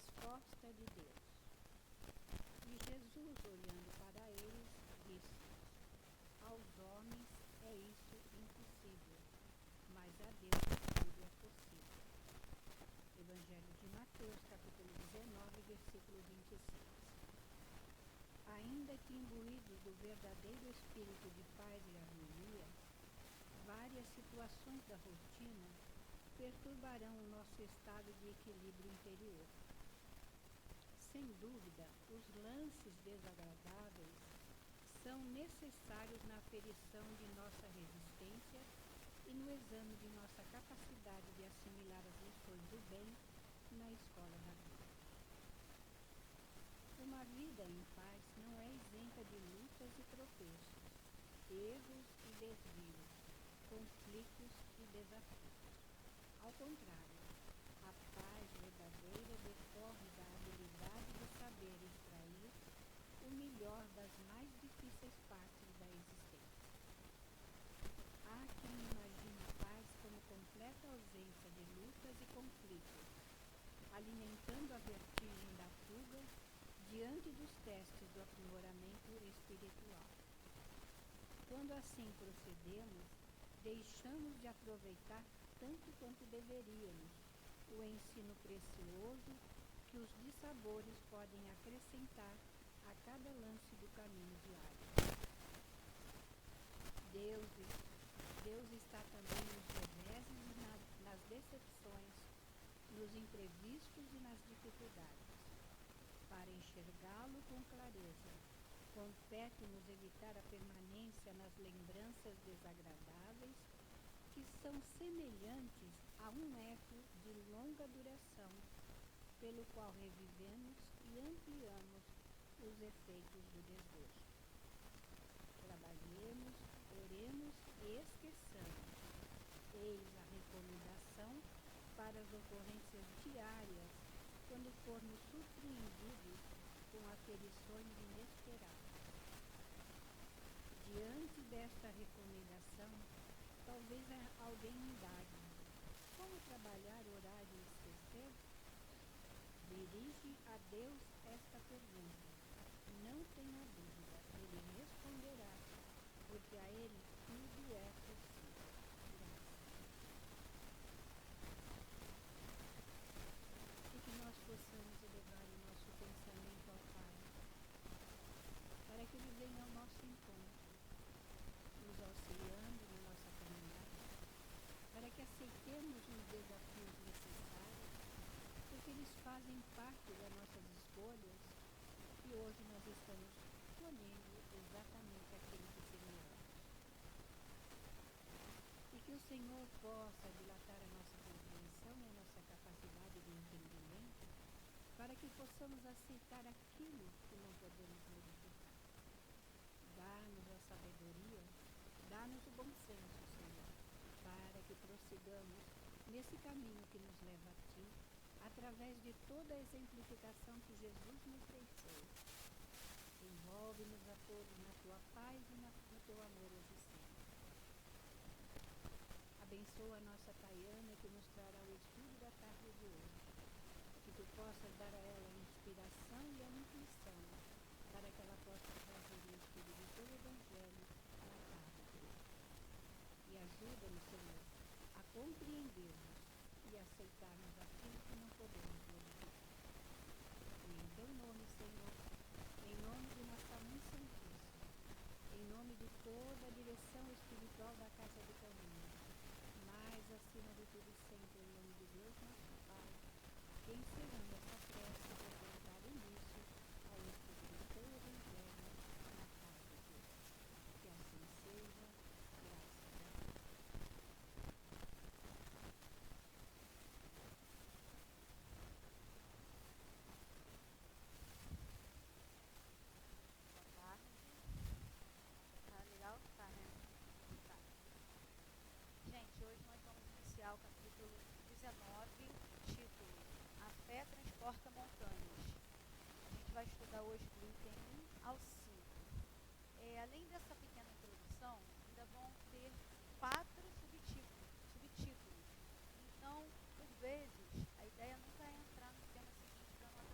resposta de Deus. E Jesus, olhando para eles, disse: aos homens é isso impossível, mas a Deus tudo é possível. Evangelho de Mateus, capítulo 19, versículo 26. Ainda que imbuídos do verdadeiro espírito de paz e harmonia, várias situações da rotina perturbarão o nosso estado de equilíbrio interior. Sem dúvida, os lances desagradáveis são necessários na aferição de nossa resistência e no exame de nossa capacidade de assimilar as lições do bem na escola da vida. Uma vida em paz não é isenta de lutas e tropeços, erros e desvios, conflitos e desafios. Ao contrário, a paz verdadeira decorre da habilidade de saber extrair o melhor das mais difíceis partes da existência. Há quem imagine a paz como completa ausência de lutas e conflitos, alimentando a vertigem da fuga diante dos testes do aprimoramento espiritual. Quando assim procedemos, deixamos de aproveitar tanto quanto deveríamos o ensino precioso que os dissabores podem acrescentar a cada lance do caminho diário. Deus está também nos reveses e nas decepções, nos imprevistos e nas dificuldades. Para enxergá-lo com clareza, compete-nos evitar a permanência nas lembranças desagradáveis que são semelhantes a um eco de longa duração, pelo qual revivemos e ampliamos os efeitos do desgosto. Trabalhemos, oremos e esqueçamos. Eis a recomendação para as ocorrências diárias, quando formos surpreendidos com aferições inesperadas. Diante desta recomendação, talvez alguém indague: como trabalhar, orar e esquecer? Dirige a Deus esta pergunta. Não tenha dúvida, Ele responderá, porque a Ele tudo é possível. Graças. E que nós possamos elevar o nosso pensamento ao Pai, para que Ele venha ao nosso encontro, nos auxiliando na nossa caminhada, para que aceitemos os desafios necessários, porque eles fazem parte das nossas escolhas e hoje nós estamos colhendo exatamente aquilo que semeamos. E que o Senhor possa dilatar a nossa compreensão e a nossa capacidade de entendimento, para que possamos aceitar aquilo que não podemos modificar. Dá-nos a sabedoria, dá-nos o bom senso, Senhor, para que prossigamos nesse caminho que nos leva a Ti, através de toda a exemplificação que Jesus nos deixou. Envolve-nos a todos na Tua paz e no Teu amor hoje sempre. Abençoa a nossa Tayana, que nos trará o estudo da tarde de hoje. Que Tu possas dar a ela a inspiração e a intuição, para que ela possa trazer o estudo do Teu Evangelho na tarde de hoje. E ajuda-nos, Senhor, a compreendermos e aceitarmos aquilo que não podemos modificar. E em Teu nome, Senhor, em nome de nossa Mãe Santíssima, em nome de toda a direção espiritual da Casa do Caminho, mas acima de tudo sempre em nome de Deus nosso Pai, que encerrando essa prece vou dar início ao estudo do Teu Evangelho na tarde de hoje. Que assim seja, graças a Deus. Tá legal? Tá, né? Tá. Gente, hoje nós vamos iniciar o capítulo 19, título A Fé Transporta Montanhas. A gente vai estudar hoje do item 1 ao 5. Além dessa pequena introdução, ainda vão ter 4 subtítulos. Então, por vezes, a ideia nunca é entrar no tema seguinte para não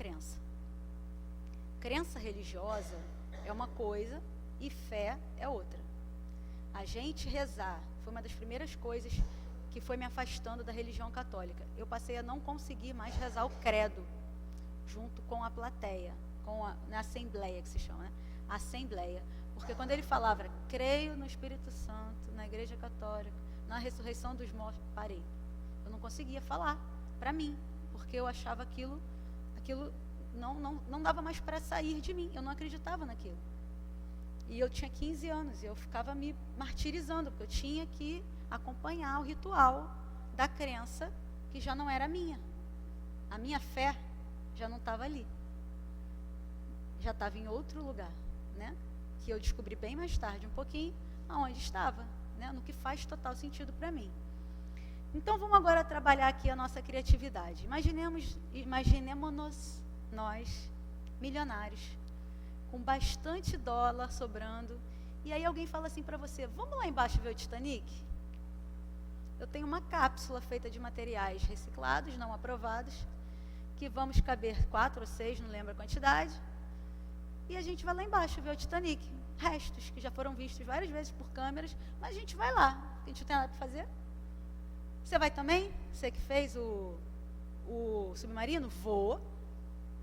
crença. Crença religiosa é uma coisa e fé é outra. A gente rezar foi uma das primeiras coisas que foi me afastando da religião católica. Eu passei a não conseguir mais rezar o credo junto com a plateia, na assembleia que se chama, né? Assembleia. Porque quando ele falava, creio no Espírito Santo, na Igreja Católica, na ressurreição dos mortos, parei. Eu não conseguia falar para mim, porque eu achava aquilo não dava mais para sair de mim. Eu não acreditava naquilo. E eu tinha 15 anos, e eu ficava me martirizando, porque eu tinha que acompanhar o ritual da crença que já não era minha. A minha fé já não estava ali. Já estava em outro lugar, né? Que eu descobri bem mais tarde, um pouquinho, aonde estava, né? No que faz total sentido para mim. Então, vamos agora trabalhar aqui a nossa criatividade. Imaginemos-nos nós, milionários, com bastante dólar sobrando, e aí alguém fala assim para você, vamos lá embaixo ver o Titanic? Eu tenho uma cápsula feita de materiais reciclados, não aprovados, que vamos caber 4 ou 6, não lembro a quantidade, e a gente vai lá embaixo ver o Titanic. Restos que já foram vistos várias vezes por câmeras, mas a gente vai lá, a gente não tem nada para fazer. Você vai também? Você que fez o submarino? Vou.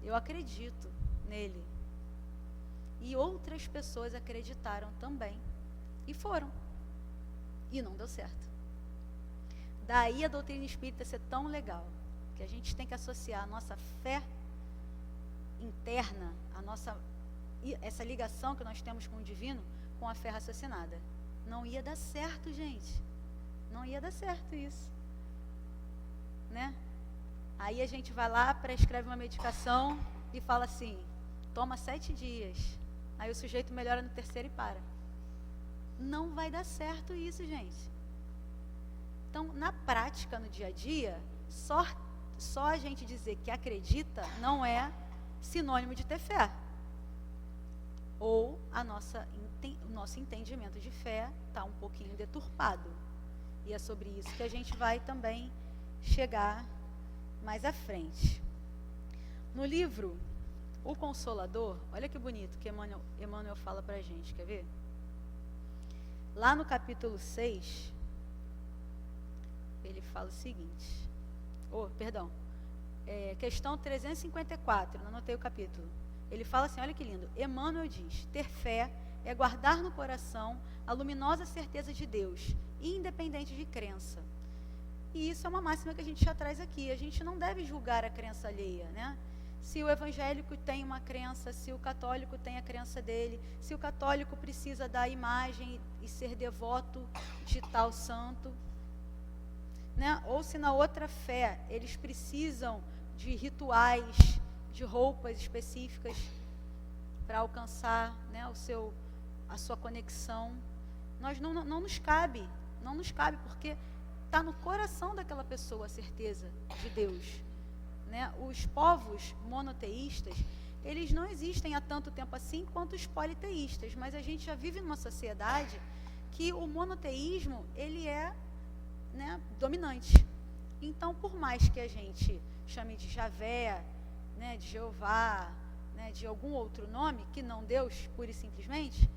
Eu acredito nele. E outras pessoas acreditaram também. E foram. E não deu certo. Daí a doutrina espírita ser tão legal, que a gente tem que associar a nossa fé interna, essa ligação que nós temos com o divino, com a fé raciocinada. Não ia dar certo, gente. Não ia dar certo isso. Né? Aí a gente vai lá, prescreve uma medicação e fala assim, toma 7 dias. Aí o sujeito melhora no 3º e para. Não vai dar certo isso, gente. Então, na prática, no dia a dia, só a gente dizer que acredita não é sinônimo de ter fé. Ou o nosso entendimento de fé está um pouquinho deturpado. E é sobre isso que a gente vai também chegar mais à frente. No livro O Consolador, olha que bonito que Emmanuel fala para a gente, quer ver? Lá no capítulo 6, ele fala o seguinte, questão 354, não anotei o capítulo. Ele fala assim, olha que lindo, Emmanuel diz, ter fé é guardar no coração a luminosa certeza de Deus, independente de crença. E isso é uma máxima que a gente já traz aqui. A gente não deve julgar a crença alheia, né? Se o evangélico tem uma crença, se o católico tem a crença dele, se o católico precisa da imagem e ser devoto de tal santo, né? Ou se na outra fé eles precisam de rituais, de roupas específicas para alcançar, né, a sua conexão. Não nos cabe, porque está no coração daquela pessoa a certeza de Deus, né? Os povos monoteístas, eles não existem há tanto tempo assim quanto os politeístas, mas a gente já vive numa sociedade que o monoteísmo, ele é, né, dominante. Então, por mais que a gente chame de Javé, né, de Jeová, né, de algum outro nome, que não Deus, pura e simplesmente,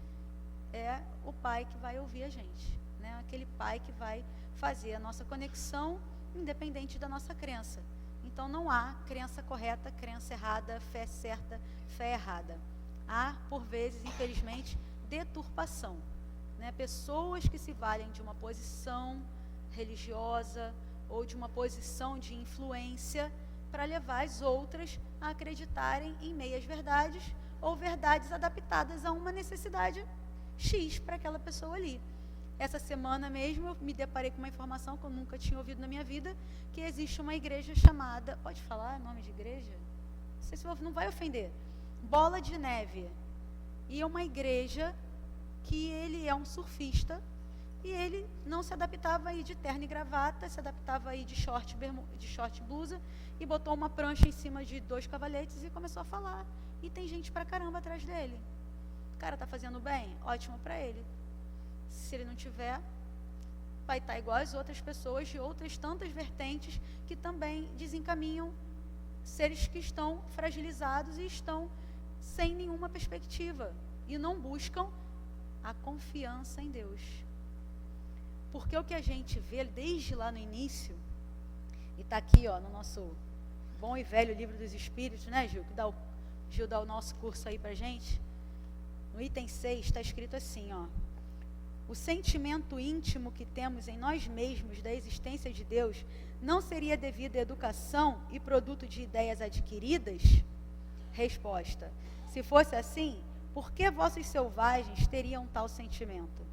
é o Pai que vai ouvir a gente, né? Aquele Pai que vai fazer a nossa conexão independente da nossa crença. Então não há crença correta, crença errada, fé certa, fé errada. Há, por vezes, infelizmente, deturpação, né? Pessoas que se valem de uma posição religiosa ou de uma posição de influência para levar as outras a acreditarem em meias verdades ou verdades adaptadas a uma necessidade X para aquela pessoa ali. Essa semana mesmo eu me deparei com uma informação que eu nunca tinha ouvido na minha vida, que existe uma igreja chamada, pode falar o nome de igreja? Não sei se não vai ofender, Bola de Neve. E é uma igreja que ele é um surfista e ele não se adaptava a ir de terno e gravata, se adaptava a ir de short e blusa, e botou uma prancha em cima de 2 cavaletes e começou a falar. E tem gente pra caramba atrás dele. O cara tá fazendo bem? Ótimo para ele. Se ele não tiver, vai estar igual as outras pessoas de outras tantas vertentes que também desencaminham seres que estão fragilizados e estão sem nenhuma perspectiva e não buscam a confiança em Deus. Porque o que a gente vê desde lá no início, e está aqui no nosso bom e velho livro dos Espíritos, né, Gil? Gil dá o nosso curso aí pra gente. No item 6 está escrito assim, o sentimento íntimo que temos em nós mesmos da existência de Deus não seria devido à educação e produto de ideias adquiridas? Resposta: se fosse assim, por que vossos selvagens teriam tal sentimento?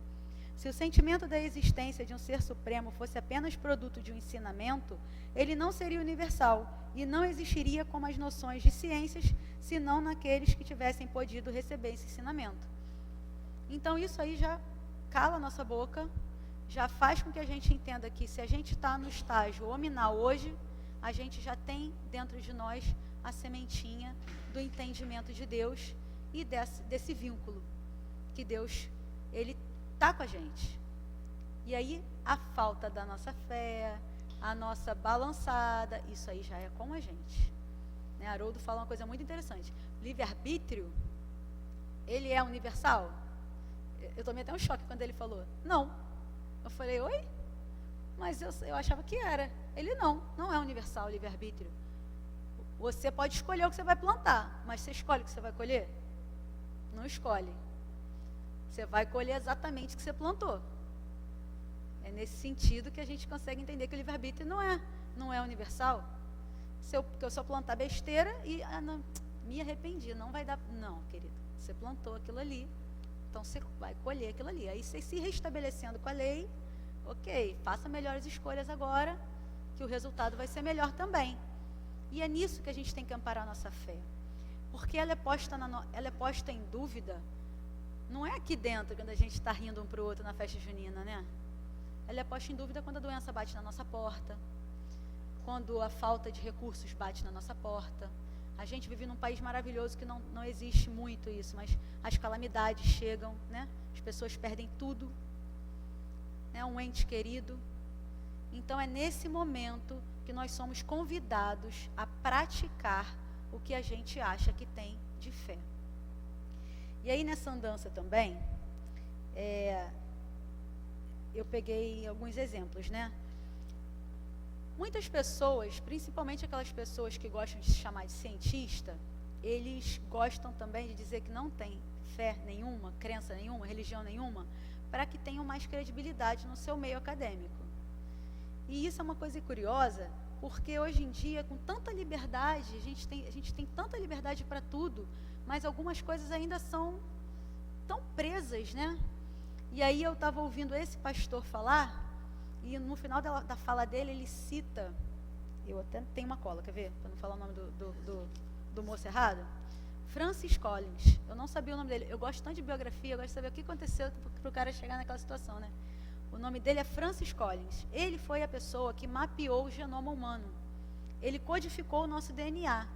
Se o sentimento da existência de um ser supremo fosse apenas produto de um ensinamento, ele não seria universal e não existiria como as noções de ciências, senão naqueles que tivessem podido receber esse ensinamento. Então isso aí já cala a nossa boca, já faz com que a gente entenda que se a gente está no estágio hominal hoje, a gente já tem dentro de nós a sementinha do entendimento de Deus e desse vínculo que Deus, Ele está com a gente. E aí a falta da nossa fé, a nossa balançada, isso aí já é com a gente. Né? Haroldo fala uma coisa muito interessante. Livre-arbítrio, ele é universal? Eu tomei até um choque quando ele falou, não. Eu falei, oi? Mas eu achava que era. Ele não é universal o livre-arbítrio. Você pode escolher o que você vai plantar, mas você escolhe o que você vai colher? Não escolhe. Você vai colher exatamente o que você plantou. É nesse sentido que a gente consegue entender que o livre-arbítrio não é universal. Porque eu só plantar besteira e não, me arrependi, não vai dar. Não, querido, você plantou aquilo ali, então você vai colher aquilo ali. Aí você se restabelecendo com a lei, ok, faça melhores escolhas agora, que o resultado vai ser melhor também. E é nisso que a gente tem que amparar a nossa fé. Porque ela é posta em dúvida, não é aqui dentro, quando a gente está rindo um para o outro na festa junina, né? Ela é posta em dúvida quando a doença bate na nossa porta, quando a falta de recursos bate na nossa porta. A gente vive num país maravilhoso que não existe muito isso, mas as calamidades chegam, né? As pessoas perdem tudo, né? Um ente querido. Então é nesse momento que nós somos convidados a praticar o que a gente acha que tem de fé. E aí nessa andança também, eu peguei alguns exemplos, né? Muitas pessoas, principalmente aquelas pessoas que gostam de se chamar de cientista, eles gostam também de dizer que não tem fé nenhuma, crença nenhuma, religião nenhuma, para que tenham mais credibilidade no seu meio acadêmico. E isso é uma coisa curiosa, porque hoje em dia, com tanta liberdade, a gente tem tanta liberdade para tudo, mas algumas coisas ainda são tão presas, né? E aí eu estava ouvindo esse pastor falar, e no final da fala dele, ele cita, eu até tenho uma cola, quer ver? Para não falar o nome do moço errado. Francis Collins, eu não sabia o nome dele, eu gosto tanto de biografia, eu gosto de saber o que aconteceu para o cara chegar naquela situação, né? O nome dele é Francis Collins. Ele foi a pessoa que mapeou o genoma humano. Ele codificou o nosso DNA.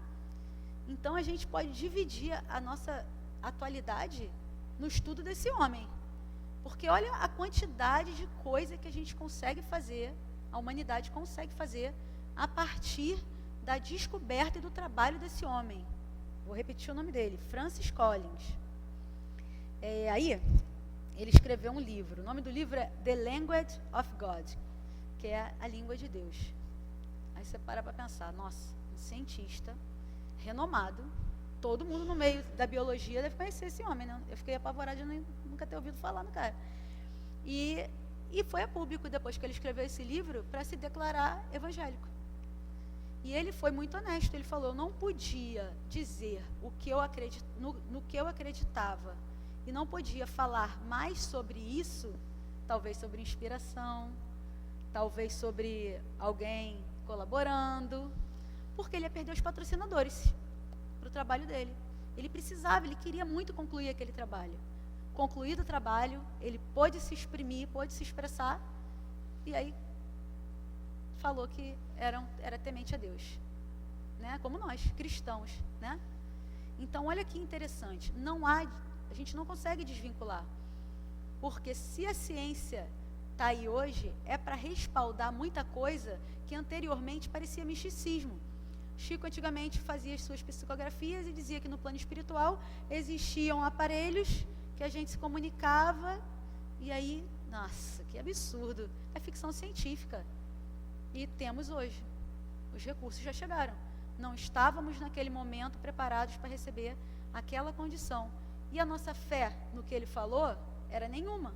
Então a gente pode dividir a nossa atualidade no estudo desse homem. Porque olha a quantidade de coisa que a gente consegue fazer, a humanidade consegue fazer, a partir da descoberta e do trabalho desse homem. Vou repetir o nome dele, Francis Collins. Aí, ele escreveu um livro. O nome do livro é The Language of God, que é a língua de Deus. Aí você para pensar, nossa, um cientista renomado, todo mundo no meio da biologia deve conhecer esse homem, né? Eu fiquei apavorada de nunca ter ouvido falar no cara. E foi a público, depois que ele escreveu esse livro, para se declarar evangélico. E ele foi muito honesto, ele falou, eu não podia dizer o que eu no que eu acreditava, e não podia falar mais sobre isso, talvez sobre inspiração, talvez sobre alguém colaborando, porque ele ia perder os patrocinadores para o trabalho dele. Ele precisava, ele queria muito concluir aquele trabalho. Concluído o trabalho, ele pôde se exprimir, pôde se expressar, e aí falou que era temente a Deus, né? Como nós, cristãos, né? Então, olha que interessante, a gente não consegue desvincular, porque se a ciência está aí hoje, é para respaldar muita coisa que anteriormente parecia misticismo. Chico antigamente fazia as suas psicografias e dizia que no plano espiritual existiam aparelhos que a gente se comunicava, e aí, nossa, que absurdo, é ficção científica. E temos hoje, os recursos já chegaram. Não estávamos naquele momento preparados para receber aquela condição. E a nossa fé no que ele falou era nenhuma.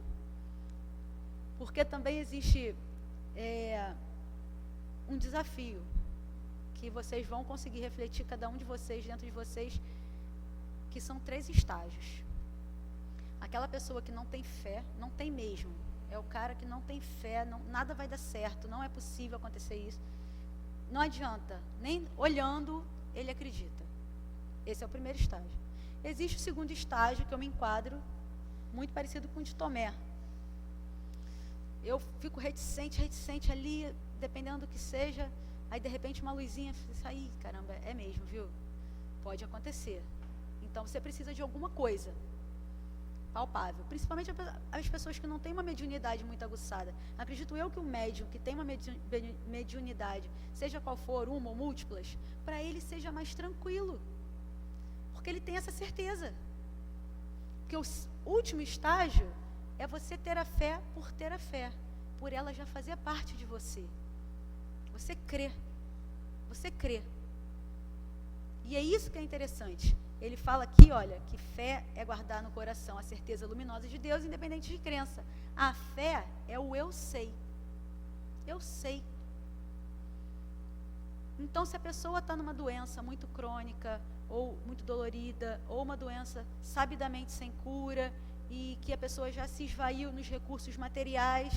Porque também existe um desafio que vocês vão conseguir refletir, cada um de vocês, dentro de vocês, que são 3 estágios. Aquela pessoa que não tem fé, não tem mesmo. É o cara que não tem fé, nada vai dar certo, não é possível acontecer isso. Não adianta, nem olhando, ele acredita. Esse é o primeiro estágio. Existe o segundo estágio, que eu me enquadro, muito parecido com o de Tomé. Eu fico reticente ali, dependendo do que seja, aí de repente uma luzinha, aí, caramba, é mesmo, viu? Pode acontecer. Então você precisa de alguma coisa palpável, principalmente as pessoas que não têm uma mediunidade muito aguçada. Acredito eu que o médium que tem uma mediunidade, seja qual for, uma ou múltiplas, para ele seja mais tranquilo, porque ele tem essa certeza. Porque o último estágio é você ter a fé, por ela já fazer parte de você. Você crê. E é isso que é interessante. Ele fala aqui, olha, que fé é guardar no coração a certeza luminosa de Deus, independente de crença. A fé é o eu sei. Eu sei. Então, se a pessoa está numa doença muito crônica, ou muito dolorida, ou uma doença sabidamente sem cura, e que a pessoa já se esvaiu nos recursos materiais,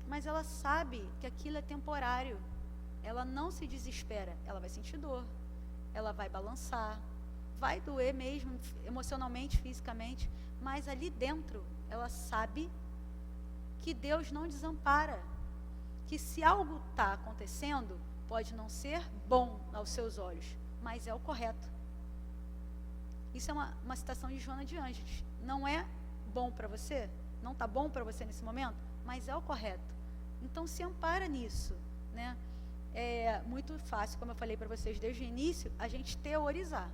mas ela sabe que aquilo é temporário, ela não se desespera, ela vai sentir dor, ela vai balançar, vai doer mesmo, emocionalmente, fisicamente, mas ali dentro, ela sabe que Deus não desampara, que se algo está acontecendo, pode não ser bom aos seus olhos, mas é o correto. Isso é uma citação de Joana de Ângeles. Não é bom para você, não está bom para você nesse momento, mas é o correto. Então se ampara nisso, né? É muito fácil, como eu falei para vocês desde o início, a gente teorizar.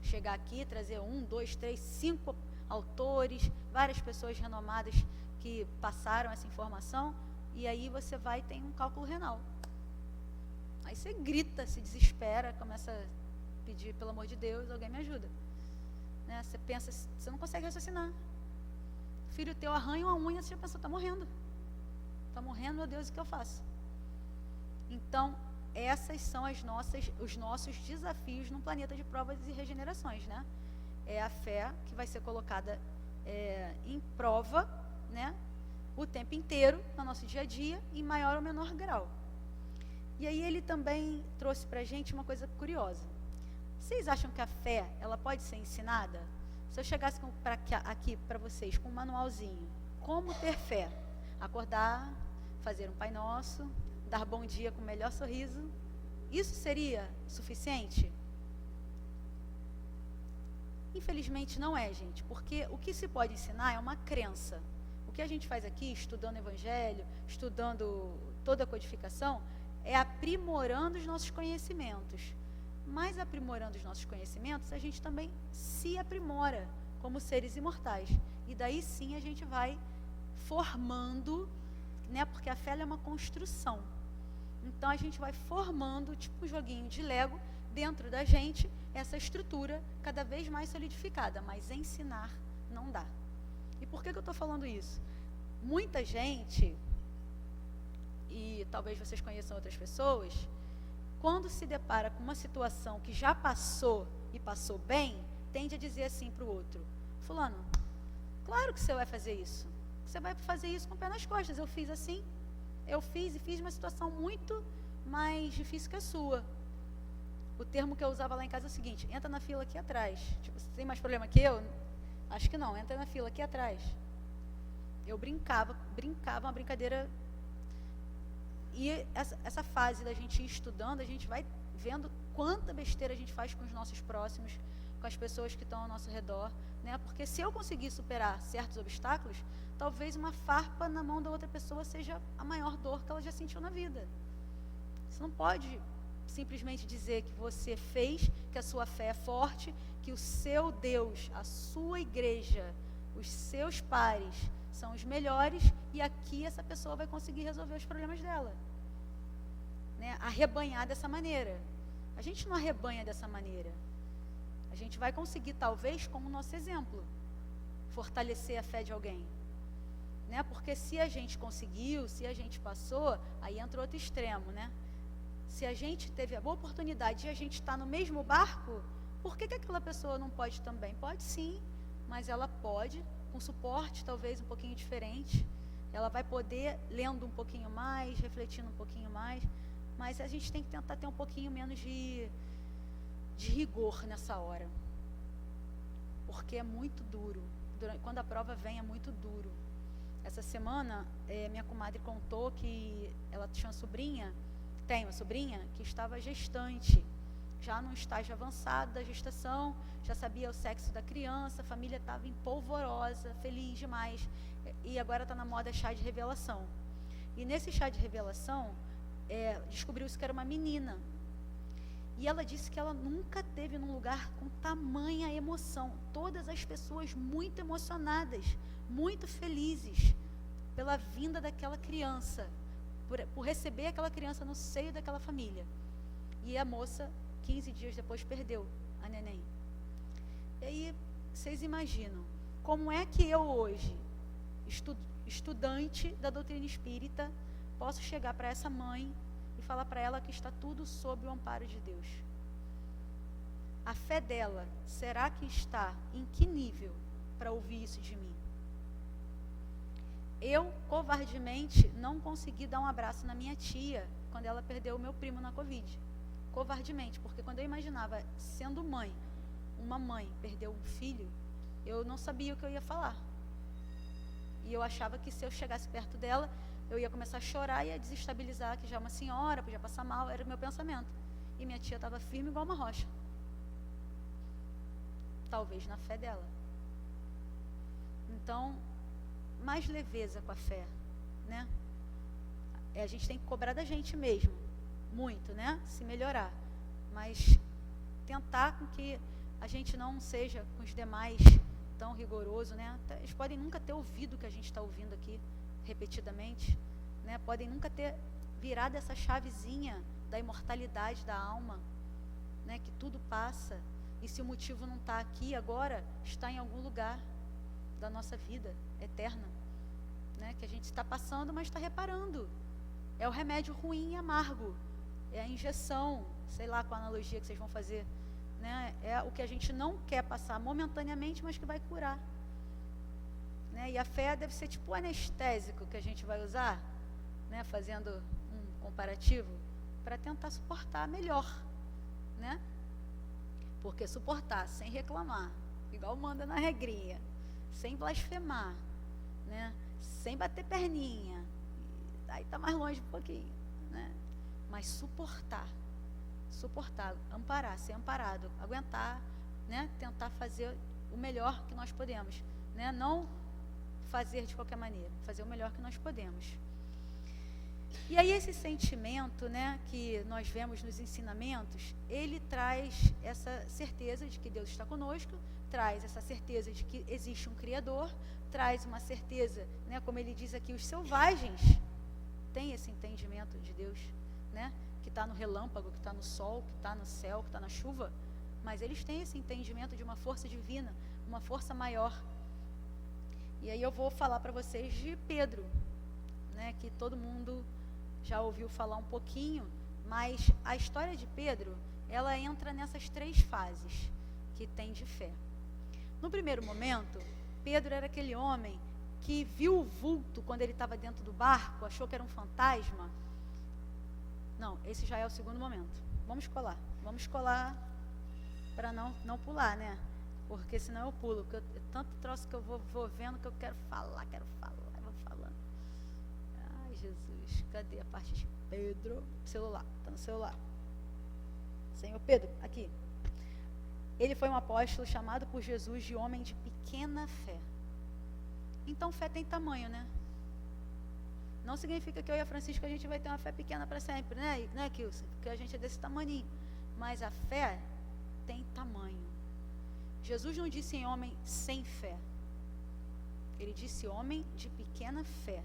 Chegar aqui, trazer 1, 2, 3, 5 autores, várias pessoas renomadas que passaram essa informação, e aí você vai e tem um cálculo renal. Aí você grita, se desespera, começa a pedir, pelo amor de Deus, alguém me ajuda. Né? Você pensa, você não consegue raciocinar. O filho teu arranha uma unha, você já pensa, está morrendo. Está morrendo, meu Deus, o que eu faço? Então, essas são os nossos desafios num planeta de provas e regenerações, né? É a fé que vai ser colocada em prova, né? O tempo inteiro, no nosso dia a dia, em maior ou menor grau. E aí ele também trouxe para a gente uma coisa curiosa. Vocês acham que a fé, ela pode ser ensinada? Se eu chegasse aqui para vocês com um manualzinho, como ter fé? Acordar, fazer um Pai Nosso, dar bom dia com o melhor sorriso, isso seria suficiente? Infelizmente não é, gente, porque o que se pode ensinar é uma crença. O que a gente faz aqui, estudando o Evangelho, estudando toda a codificação, é aprimorando os nossos conhecimentos. Mas aprimorando os nossos conhecimentos, a gente também se aprimora como seres imortais. E daí sim a gente vai formando, né, porque a fé é uma construção. Então a gente vai formando, tipo um joguinho de Lego, dentro da gente, essa estrutura cada vez mais solidificada. Mas ensinar não dá. E por que eu estou falando isso? Muita gente, e talvez vocês conheçam outras pessoas, quando se depara com uma situação que já passou e passou bem, tende a dizer assim para o outro: fulano, claro que você vai fazer isso. Você vai fazer isso com o pé nas costas. Eu fiz assim, eu fiz uma situação muito mais difícil que a sua. O termo que eu usava lá em casa é o seguinte: entra na fila aqui atrás. Tipo, você tem mais problema que eu? Acho que não, entra na fila aqui atrás. Eu brincava uma brincadeira. E essa fase da gente ir estudando, a gente vai vendo quanta besteira a gente faz com os nossos próximos, com as pessoas que estão ao nosso redor, né? Porque se eu conseguir superar certos obstáculos, talvez uma farpa na mão da outra pessoa seja a maior dor que ela já sentiu na vida. Você não pode simplesmente dizer que você fez, que a sua fé é forte, que o seu Deus, a sua igreja, os seus pares são os melhores, e aqui essa pessoa vai conseguir resolver os problemas dela, né? Arrebanhar dessa maneira. A gente não arrebanha dessa maneira. A gente vai conseguir, talvez, como nosso exemplo, fortalecer a fé de alguém, né? Porque se a gente conseguiu, se a gente passou, aí entra outro extremo, né? Se a gente teve a boa oportunidade de a gente estar no mesmo barco, por que aquela pessoa não pode também? Pode sim, mas ela pode, com suporte talvez um pouquinho diferente. Ela vai poder lendo um pouquinho mais, refletindo um pouquinho mais, mas a gente tem que tentar ter um pouquinho menos de rigor nessa hora, porque é muito duro. Quando a prova vem, é muito duro. Essa semana, minha comadre contou que ela tinha tem uma sobrinha que estava gestante, já num estágio avançado da gestação, já sabia o sexo da criança, a família estava empolvorosa, feliz demais, e agora está na moda chá de revelação. E nesse chá de revelação, descobriu-se que era uma menina. E ela disse que ela nunca esteve num lugar com tamanha emoção. Todas as pessoas muito emocionadas, muito felizes pela vinda daquela criança, por receber aquela criança no seio daquela família. E a moça, 15 dias depois, perdeu a neném. E aí, vocês imaginam, como é que eu hoje, estudante da doutrina espírita, posso chegar para essa mãe e falar para ela que está tudo sob o amparo de Deus? A fé dela, será que está em que nível para ouvir isso de mim? Eu, covardemente, não consegui dar um abraço na minha tia quando ela perdeu o meu primo na Covid. Covardemente, porque quando eu imaginava, sendo mãe, uma mãe perdeu um filho, eu não sabia o que eu ia falar. E eu achava que se eu chegasse perto dela, eu ia começar a chorar e ia desestabilizar, que já é uma senhora, podia passar mal, era o meu pensamento. E minha tia estava firme igual uma rocha. Talvez na fé dela. Então, mais leveza com a fé, né? A gente tem que cobrar da gente mesmo, muito, né? Se melhorar. Mas tentar com que a gente não seja com os demais tão rigoroso, né? Eles podem nunca ter ouvido o que a gente está ouvindo aqui repetidamente, né? Podem nunca ter virado essa chavezinha da imortalidade da alma, né? Que tudo passa, e se o motivo não está aqui agora, está em algum lugar da nossa vida eterna, né? Que a gente está passando, mas está reparando. É o remédio ruim e amargo, é a injeção, sei lá qual a analogia que vocês vão fazer, né? É o que a gente não quer passar momentaneamente, mas que vai curar, né? E a fé deve ser tipo o anestésico que a gente vai usar, né? Fazendo um comparativo, para tentar suportar melhor, né? Porque suportar sem reclamar, igual manda na regrinha, sem blasfemar, né? Sem bater perninha, aí está mais longe um pouquinho, né? Mas suportar, amparar, ser amparado, aguentar, né? Tentar fazer o melhor que nós podemos, né? Não fazer de qualquer maneira, fazer o melhor que nós podemos. E aí esse sentimento, né, que nós vemos nos ensinamentos, ele traz essa certeza de que Deus está conosco, traz essa certeza de que existe um Criador, traz uma certeza, né, como ele diz aqui, os selvagens têm esse entendimento de Deus, né, que está no relâmpago, que está no sol, que está no céu, que está na chuva, mas eles têm esse entendimento de uma força divina, uma força maior. E aí eu vou falar para vocês de Pedro, né, que todo mundo já ouviu falar um pouquinho, mas a história de Pedro, ela entra nessas 3 fases que tem de fé. No primeiro momento, Pedro era aquele homem que viu o vulto quando ele estava dentro do barco, achou que era um fantasma. Não, esse já é o segundo momento. Vamos colar para não pular, né? Porque senão eu pulo, porque tanto troço que eu vou vendo que eu quero falar, vou falando. Ai, Jesus, cadê a parte de Pedro? Celular, está no celular. Senhor Pedro, aqui. Ele foi um apóstolo chamado por Jesus de homem de pequena fé. Então fé tem tamanho, né? Não significa que eu e a Francisca a gente vai ter uma fé pequena para sempre, né, Kilson? Porque a gente é desse tamaninho. Mas a fé tem tamanho. Jesus não disse em homem sem fé. Ele disse homem de pequena fé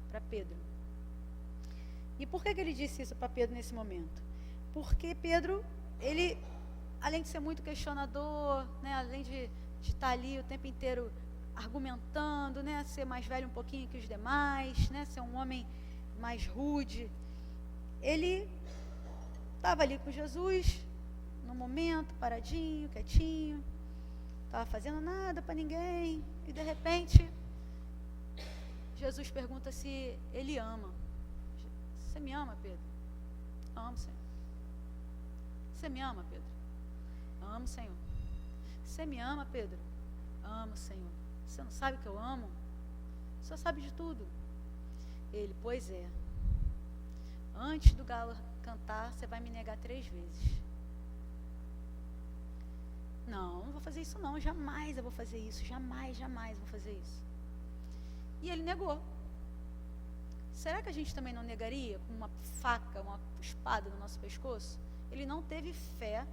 para Pedro. E por que ele disse isso para Pedro nesse momento? Porque Pedro, ele, além de ser muito questionador, né, além de estar ali o tempo inteiro argumentando, né, ser mais velho um pouquinho que os demais, né, ser um homem mais rude, ele estava ali com Jesus, no momento, paradinho, quietinho, estava fazendo nada para ninguém, e de repente, Jesus pergunta se ele ama. Você me ama, Pedro? Amo, Senhor. Você me ama, Pedro? Amo, Senhor. Você me ama, Pedro? Amo, Senhor. Você não sabe que eu amo? O Senhor sabe de tudo. Ele, pois é. Antes do galo cantar, você vai me negar 3 vezes. Não vou fazer isso não. Jamais eu vou fazer isso. Jamais vou fazer isso. E ele negou. Será que a gente também não negaria com uma faca, uma espada no nosso pescoço? Ele não teve fé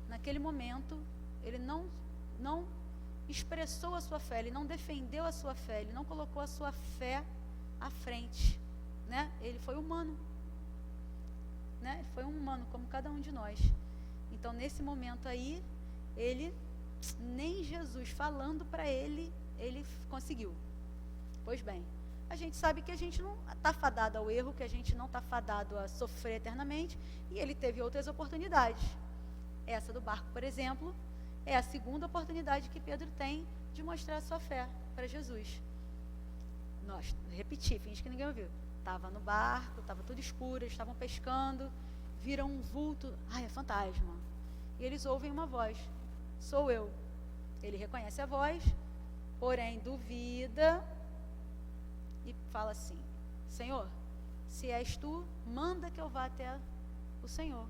naquele momento, ele não expressou a sua fé, ele não defendeu a sua fé, ele não colocou a sua fé à frente, né? Ele foi humano, né? Ele foi um humano como cada um de nós. Então nesse momento aí, ele, nem Jesus falando para ele conseguiu. Pois bem, a gente sabe que a gente não está fadado ao erro, que a gente não está fadado a sofrer eternamente, e ele teve outras oportunidades. Essa do barco, por exemplo, é a segunda oportunidade que Pedro tem de mostrar a sua fé para Jesus. Nós, repetir, finge que ninguém ouviu. Estava no barco, estava tudo escuro, eles estavam pescando, viram um vulto, é fantasma. E eles ouvem uma voz, sou eu. Ele reconhece a voz, porém duvida, e fala assim, Senhor, se és tu, manda que eu vá até o Senhor.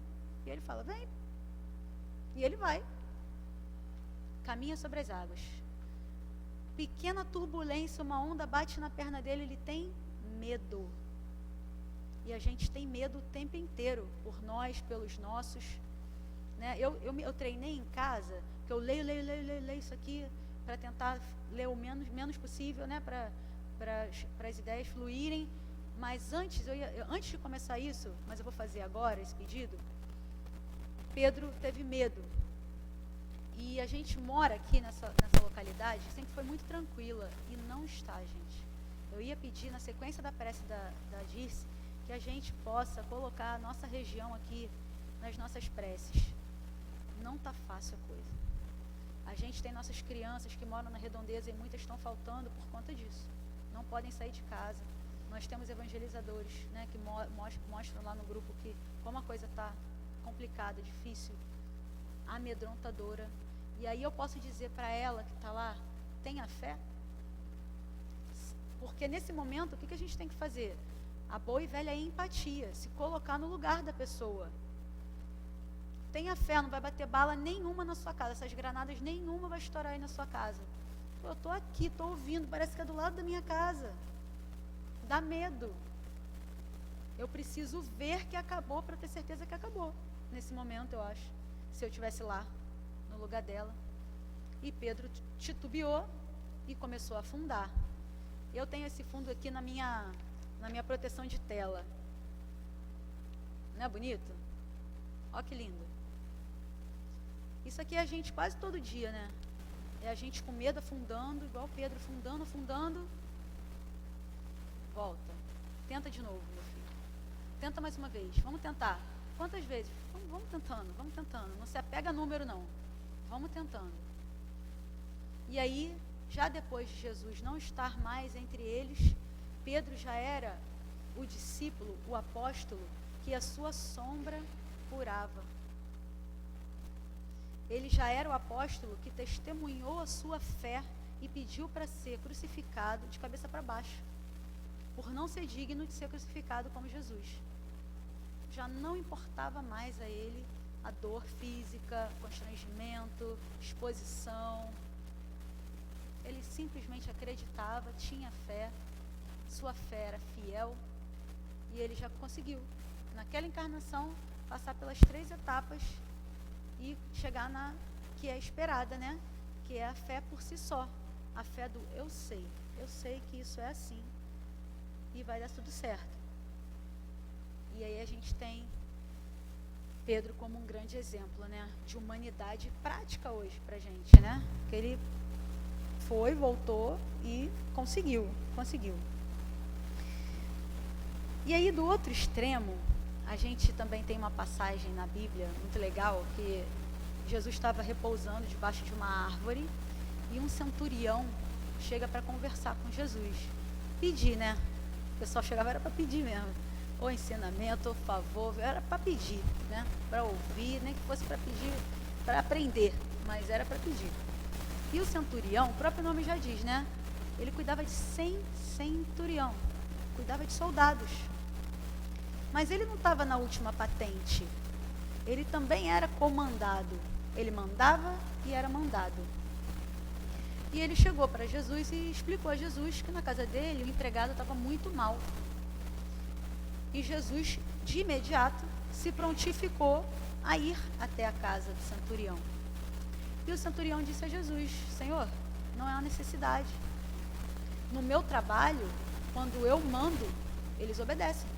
E ele fala, vem. E ele vai. Caminha sobre as águas. Pequena turbulência, uma onda bate na perna dele, ele tem medo. E a gente tem medo o tempo inteiro, por nós, pelos nossos. Né? Eu treinei em casa, que eu leio isso aqui, para tentar ler o menos possível, né? Para as ideias fluírem, mas antes de começar isso, mas eu vou fazer agora esse pedido. Pedro teve medo, e a gente mora aqui nessa localidade, sempre foi muito tranquila, e não está, gente. Eu ia pedir, na sequência da prece da Dirce, que a gente possa colocar a nossa região aqui nas nossas preces. Não está fácil a coisa. A gente tem nossas crianças que moram na redondeza, e muitas estão faltando por conta disso. Não podem sair de casa. Nós temos evangelizadores, né, que mostram lá no grupo que como a coisa está complicada, difícil, amedrontadora. E aí eu posso dizer para ela que está lá, tenha fé. Porque nesse momento, o que a gente tem que fazer? A boa e velha empatia, se colocar no lugar da pessoa. Tenha fé, não vai bater bala nenhuma na sua casa, essas granadas nenhuma vai estourar aí na sua casa. Eu estou aqui, estou ouvindo, parece que é do lado da minha casa. Dá medo. Eu preciso ver que acabou para ter certeza que acabou. Nesse momento, eu acho. Se eu estivesse lá, no lugar dela. E Pedro titubeou e começou a afundar. Eu tenho esse fundo aqui na minha proteção de tela. Não é bonito? Olha que lindo. Isso aqui é a gente quase todo dia, né? É a gente com medo afundando, igual Pedro, afundando. Volta. Tenta de novo, meu filho. Tenta mais uma vez. Vamos tentar. Quantas vezes? Vamos tentando. Não se apega a número, não. Vamos tentando. E aí, já depois de Jesus não estar mais entre eles, Pedro já era o discípulo, o apóstolo, que a sua sombra curava. Ele já era o apóstolo que testemunhou a sua fé e pediu para ser crucificado de cabeça para baixo, por não ser digno de ser crucificado como Jesus. Já não importava mais a ele a dor física, constrangimento, exposição. Ele simplesmente acreditava, tinha fé, sua fé era fiel, e ele já conseguiu, naquela encarnação, passar pelas 3 etapas e chegar na que é esperada, né? Que é a fé por si só. A fé do eu sei que isso é assim e vai dar tudo certo. E aí a gente tem Pedro como um grande exemplo, né? De humanidade prática hoje pra gente, né? Que ele foi, voltou e conseguiu. E aí do outro extremo, a gente também tem uma passagem na Bíblia muito legal, que Jesus estava repousando debaixo de uma árvore e um centurião chega para conversar com Jesus. Pedir, né? O pessoal chegava, era para pedir mesmo. Ou ensinamento, ou favor, era para pedir, né? Para ouvir, nem que fosse para pedir, para aprender, mas era para pedir. E o centurião, o próprio nome já diz, né? Ele cuidava de 100 centurião, cuidava de soldados. Mas ele não estava na última patente. Ele também era comandado. Ele mandava e era mandado. E ele chegou para Jesus e explicou a Jesus que na casa dele o empregado estava muito mal. E Jesus, de imediato, se prontificou a ir até a casa do centurião. E o centurião disse a Jesus: Senhor, não é uma necessidade. No meu trabalho, quando eu mando, eles obedecem.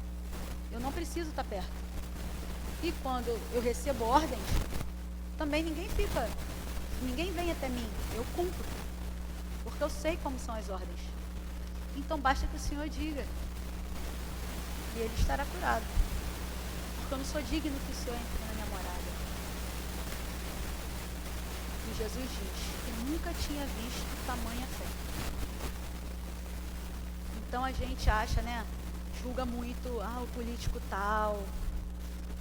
Eu não preciso estar perto. E quando eu recebo ordens, também ninguém vem até mim, eu cumpro. Porque eu sei como são as ordens. Então basta que o Senhor diga. E ele estará curado. Porque eu não sou digno que o Senhor entre na minha morada. E Jesus diz que nunca tinha visto tamanha fé. Então a gente acha, né? Julga muito, o político tal,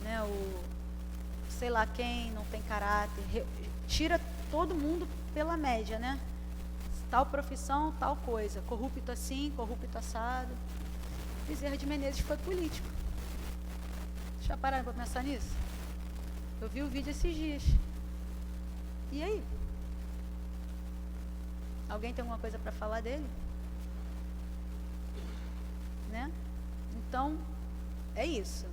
né? O sei lá quem não tem caráter. Tira todo mundo pela média, né? Tal profissão, tal coisa. Corrupto assim, corrupto assado. Bezerra de Menezes foi político. Já pararam para pensar nisso? Eu vi o vídeo esses dias. E aí? Alguém tem alguma coisa para falar dele? Né? Então, é isso.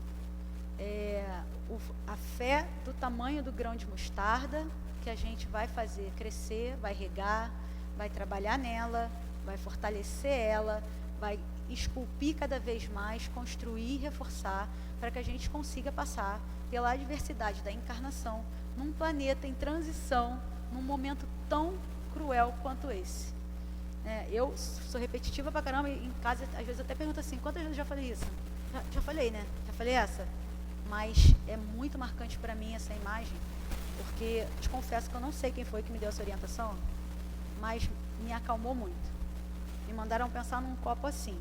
A fé do tamanho do grão de mostarda, que a gente vai fazer crescer, vai regar, vai trabalhar nela, vai fortalecer ela, vai esculpir cada vez mais, construir e reforçar, para que a gente consiga passar pela adversidade da encarnação num planeta em transição, num momento tão cruel quanto esse. Eu sou repetitiva pra caramba, e em casa às vezes eu até pergunto assim: quantas vezes eu já falei isso? Já falei, né? Já falei essa? Mas é muito marcante para mim essa imagem, porque te confesso que eu não sei quem foi que me deu essa orientação, mas me acalmou muito. Me mandaram pensar num copo assim,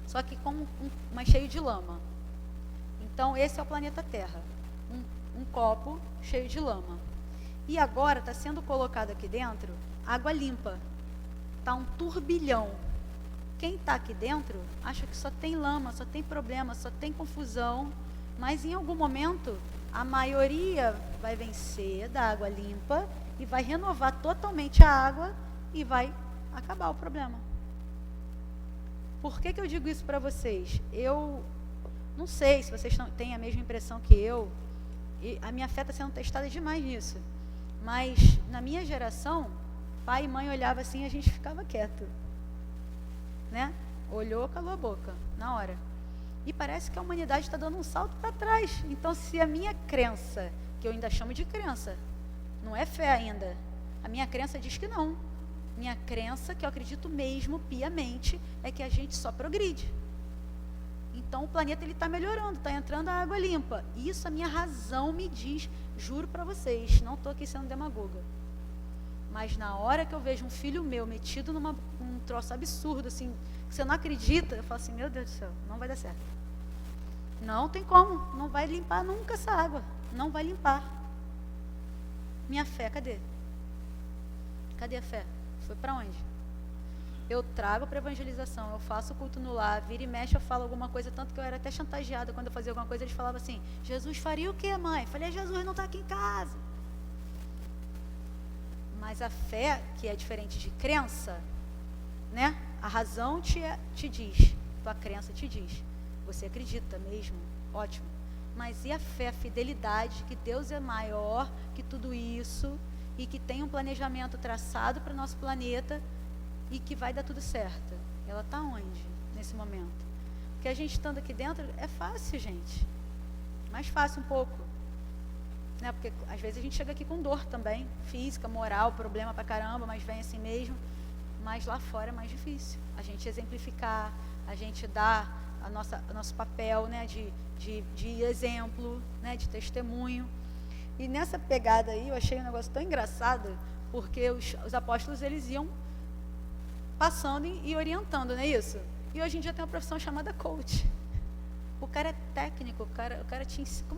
só que mas cheio de lama. Então esse é o planeta Terra, um copo cheio de lama. E agora está sendo colocado aqui dentro água limpa. Está um turbilhão. Quem está aqui dentro acha que só tem lama, só tem problema, só tem confusão, mas em algum momento a maioria vai vencer da água limpa e vai renovar totalmente a água e vai acabar o problema. Por que eu digo isso para vocês? Eu não sei se vocês têm a mesma impressão que eu, e a minha fé está sendo testada demais nisso, mas na minha geração, pai e mãe olhavam assim e a gente ficava quieto, né? Olhou, calou a boca, na hora. E parece que a humanidade está dando um salto para trás. Então, se a minha crença, que eu ainda chamo de crença, não é fé ainda, a minha crença diz que não. Minha crença, que eu acredito mesmo, piamente, é que a gente só progride. Então, o planeta está melhorando, está entrando a água limpa. Isso a minha razão me diz, juro para vocês, não estou aqui sendo demagoga. Mas na hora que eu vejo um filho meu metido num troço absurdo, assim, que você não acredita, eu falo assim: meu Deus do céu, não vai dar certo. Não tem como, não vai limpar nunca essa água, não vai limpar. Minha fé, cadê? Cadê a fé? Foi para onde? Eu trago para evangelização, eu faço culto no lar, vira e mexe, eu falo alguma coisa, tanto que eu era até chantageada quando eu fazia alguma coisa, eles falavam assim: Jesus faria o quê, mãe? Eu falei: Jesus não está aqui em casa. Mas a fé, que é diferente de crença, né? A razão te diz, tua crença te diz. Você acredita mesmo? Ótimo. Mas e a fé, a fidelidade, que Deus é maior que tudo isso e que tem um planejamento traçado para o nosso planeta e que vai dar tudo certo? Ela está onde nesse momento? Porque a gente estando aqui dentro é fácil, gente. Mais fácil um pouco. Né? Porque às vezes a gente chega aqui com dor também, física, moral, problema pra caramba, mas vem assim mesmo. Mas lá fora é mais difícil. A gente exemplificar, a gente dar o nosso papel, né, de exemplo, né, de testemunho. E nessa pegada aí eu achei um negócio tão engraçado, porque os apóstolos eles iam passando e orientando, não é isso? E hoje em dia tem uma profissão chamada coach. O cara é técnico, o cara te ensina.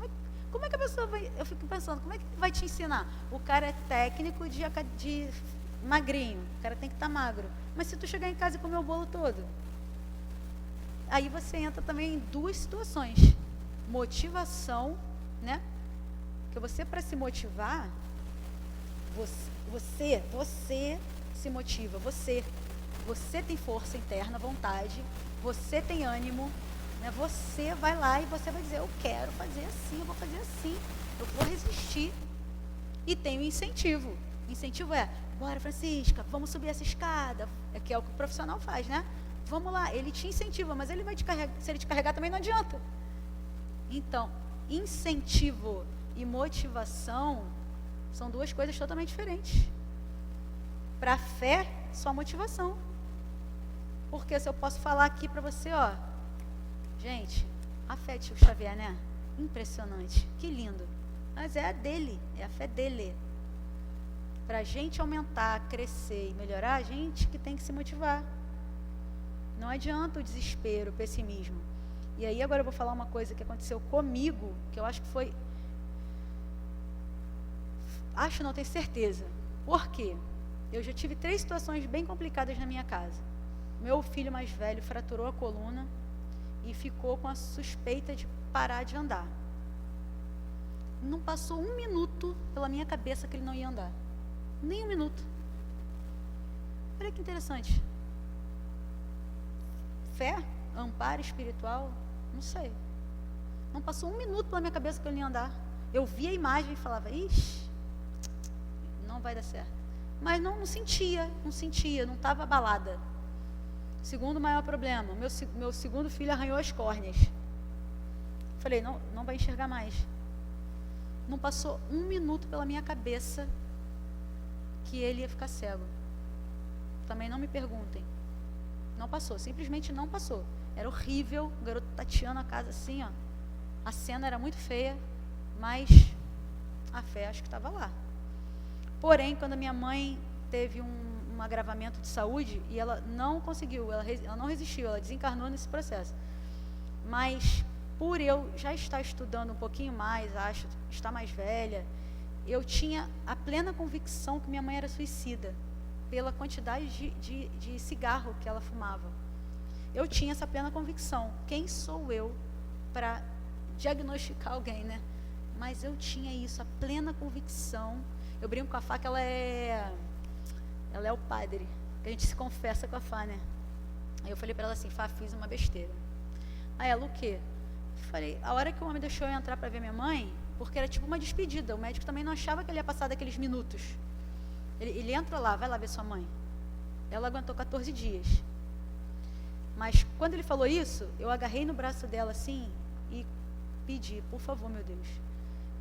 Como é que a pessoa vai... Eu fico pensando, como é que vai te ensinar? O cara é técnico de magrinho, o cara tem que estar magro. Mas se tu chegar em casa e comer o bolo todo, aí você entra também em duas situações. Motivação, né? Porque você, para se motivar, você se motiva, você tem força interna, vontade, você tem ânimo, né? Você vai lá e você vai dizer, eu quero fazer assim, eu vou fazer assim, eu vou resistir. E tem o incentivo. Incentivo é, bora Francisca, vamos subir essa escada, que é o que o profissional faz, né? Vamos lá, ele te incentiva, mas ele vai te carregar, se ele te carregar também não adianta. Então, incentivo e motivação são duas coisas totalmente diferentes. Para a fé, só motivação. Porque se eu posso falar aqui para você, ó, gente, a fé de Chico Xavier, né? Impressionante, que lindo. Mas é a dele, é a fé dele. Para a gente aumentar, crescer e melhorar, a gente que tem que se motivar. Não adianta o desespero, o pessimismo. E aí agora eu vou falar uma coisa que aconteceu comigo, que eu acho que foi... Acho, não tenho certeza. Por quê? Eu já tive 3 situações bem complicadas na minha casa. Meu filho mais velho fraturou a coluna e ficou com a suspeita de parar de andar. Não passou 1 minuto pela minha cabeça que ele não ia andar. Nem 1 minuto. Olha que interessante. Fé, amparo espiritual, não sei. Não passou 1 minuto pela minha cabeça que ele ia andar. Eu via a imagem e falava, ixi, não vai dar certo. Mas não sentia, não estava abalada. Segundo maior problema, meu segundo filho arranhou as córneas. Falei, não vai enxergar mais. Não passou 1 minuto pela minha cabeça que ele ia ficar cego. Também não me perguntem. Não passou, simplesmente não passou. Era horrível, o garoto tateando a casa assim, ó. A cena era muito feia, mas a fé acho que estava lá. Porém, quando a minha mãe teve um agravamento de saúde, e ela não conseguiu, ela não resistiu, ela desencarnou nesse processo. Mas, por eu já estar estudando um pouquinho mais, acho, estar mais velha, eu tinha a plena convicção que minha mãe era suicida, pela quantidade de cigarro que ela fumava. Eu tinha essa plena convicção. Quem sou eu para diagnosticar alguém, né? Mas eu tinha isso, a plena convicção. Eu brinco com a Fá que ela é o padre, que a gente se confessa com a Fá, né? Aí eu falei para ela assim, Fá, fiz uma besteira. Aí ela, o quê? Eu falei, a hora que o homem deixou eu entrar para ver minha mãe, porque era tipo uma despedida, o médico também não achava que ele ia passar daqueles minutos. Ele entra lá, vai lá ver sua mãe. Ela aguentou 14 dias. Mas quando ele falou isso, eu agarrei no braço dela assim e pedi, por favor, meu Deus,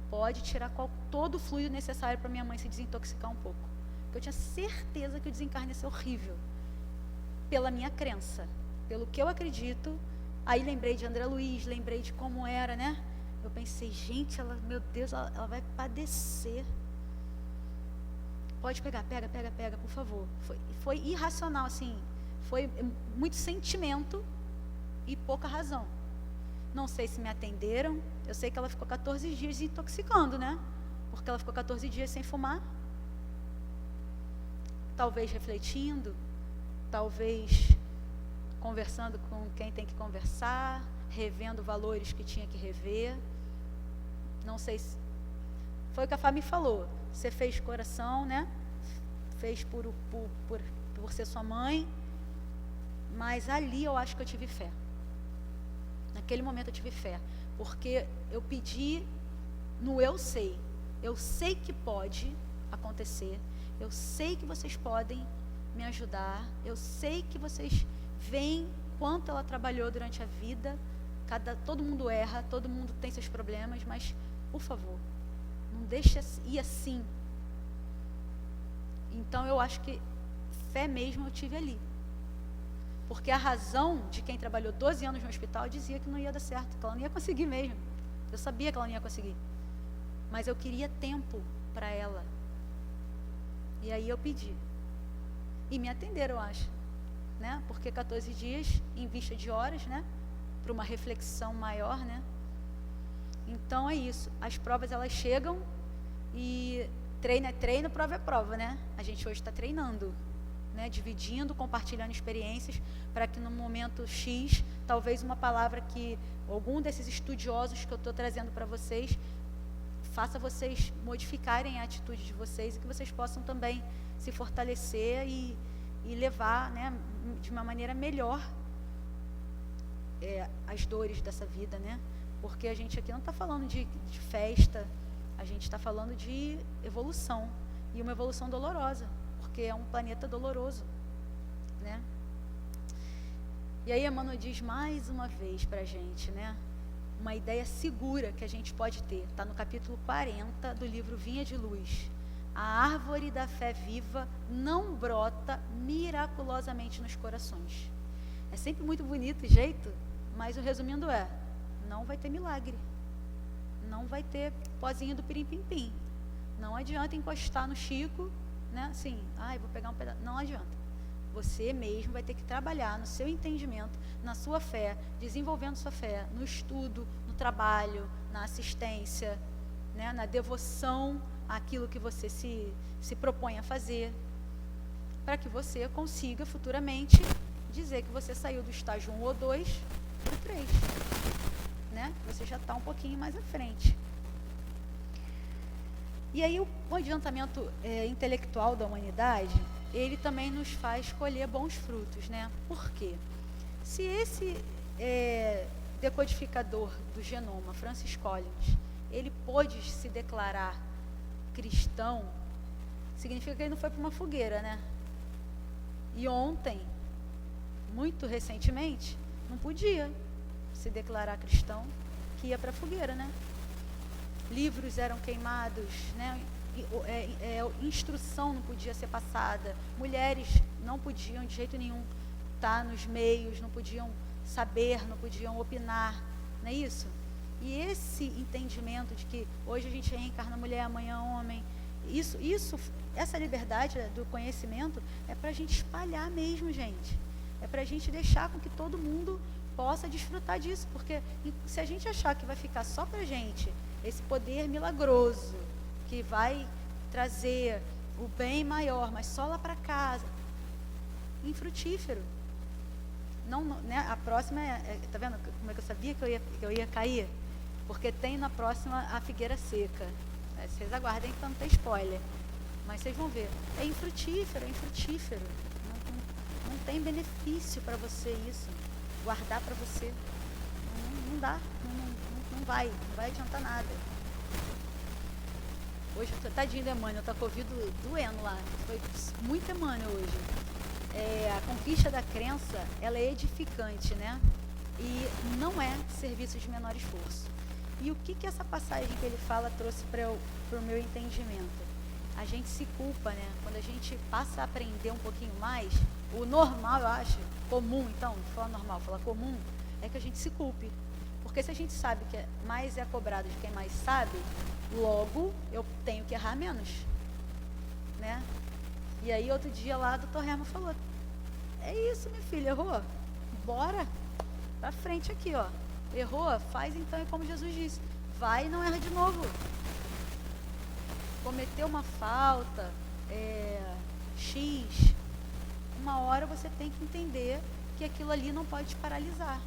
pode tirar todo o fluido necessário para minha mãe se desintoxicar um pouco. Porque eu tinha certeza que o desencarne ia ser horrível. Pela minha crença, pelo que eu acredito. Aí lembrei de André Luiz, lembrei de como era, né? Eu pensei, gente, meu Deus, ela vai padecer. Pode pegar, pega, por favor. Foi irracional, assim. Foi muito sentimento e pouca razão. Não sei se me atenderam. Eu sei que ela ficou 14 dias intoxicando, né? Porque ela ficou 14 dias sem fumar. Talvez refletindo. Talvez conversando com quem tem que conversar. Revendo valores que tinha que rever. Não sei se... Foi o que a Fá me falou. Você fez coração, né? Fez por ser sua mãe. Mas ali eu acho que eu tive fé. Naquele momento eu tive fé, porque eu pedi no eu sei. Eu sei que pode acontecer, eu sei que vocês podem me ajudar, eu sei que vocês veem quanto ela trabalhou durante a vida, todo mundo erra, todo mundo tem seus problemas, mas, por favor, não deixa ir assim. Então eu acho que fé mesmo eu tive ali. Porque a razão de quem trabalhou 12 anos no hospital dizia que não ia dar certo, que ela não ia conseguir mesmo. Eu sabia que ela não ia conseguir. Mas eu queria tempo para ela. E aí eu pedi. E me atenderam, eu acho. Né? Porque 14 dias em vista de horas, né? Para uma reflexão maior, né? Então é isso. As provas, elas chegam e treino é treino, prova é prova, né? A gente hoje está treinando. Né, dividindo, compartilhando experiências, para que no momento X, talvez uma palavra que algum desses estudiosos que eu estou trazendo para vocês, faça vocês modificarem a atitude de vocês e que vocês possam também se fortalecer e levar, né, de uma maneira melhor as dores dessa vida, né? Porque a gente aqui não está falando de festa, a gente está falando de evolução, e uma evolução dolorosa, porque é um planeta doloroso, né? E aí Emmanuel diz mais uma vez para a gente, né? Uma ideia segura que a gente pode ter, está no capítulo 40 do livro Vinha de Luz. A árvore da fé viva não brota miraculosamente nos corações. É sempre muito bonito o jeito, mas o resumindo não vai ter milagre, não vai ter pozinho do pirim-pim-pim, não adianta encostar no Chico, né? Assim, vou pegar um pedaço. Não adianta. Você mesmo vai ter que trabalhar no seu entendimento, na sua fé, desenvolvendo sua fé, no estudo, no trabalho, na assistência, né? Na devoção àquilo que você se propõe a fazer, para que você consiga futuramente dizer que você saiu do estágio 1 ou 2 para o 3. Né? Você já está um pouquinho mais à frente. E aí o adiantamento intelectual da humanidade, ele também nos faz colher bons frutos, né? Por quê? Se esse decodificador do genoma, Francis Collins, ele pôde se declarar cristão, significa que ele não foi para uma fogueira, né? E ontem, muito recentemente, não podia se declarar cristão, que ia para a fogueira, né? Livros eram queimados, né? Instrução não podia ser passada, mulheres não podiam de jeito nenhum estar nos meios, não podiam saber, não podiam opinar, não é isso? E esse entendimento de que hoje a gente reencarna mulher, amanhã homem, essa liberdade do conhecimento é para a gente espalhar mesmo, gente. É para a gente deixar com que todo mundo possa desfrutar disso, porque se a gente achar que vai ficar só para a gente esse poder milagroso, que vai trazer o bem maior, mas só lá para casa, infrutífero. Não, né? A próxima tá vendo como é que eu sabia que eu ia cair? Porque tem na próxima a figueira seca. Vocês aguardem que não tem spoiler. Mas vocês vão ver. É infrutífero, é infrutífero. Não tem benefício para você isso. Guardar para você. Não dá. Não vai adiantar nada. Hoje, tadinho do Emmanuel, tá com o ouvido doendo lá. Foi muito Emmanuel hoje. A conquista da crença, ela é edificante, né? E não é serviço de menor esforço. E o que essa passagem que ele fala trouxe para o meu entendimento? A gente se culpa, né? Quando a gente passa a aprender um pouquinho mais, o normal, eu acho, comum, então, não falar normal, falar comum, é que a gente se culpe. Porque se a gente sabe que mais é cobrado de quem mais sabe, logo eu tenho que errar menos, né? E aí outro dia lá, o doutor Herman falou, é isso, minha filha, errou? Bora pra frente aqui, ó. Errou? Faz então, é como Jesus disse, vai e não erra de novo. Cometeu uma falta, X, uma hora você tem que entender que aquilo ali não pode te paralisar,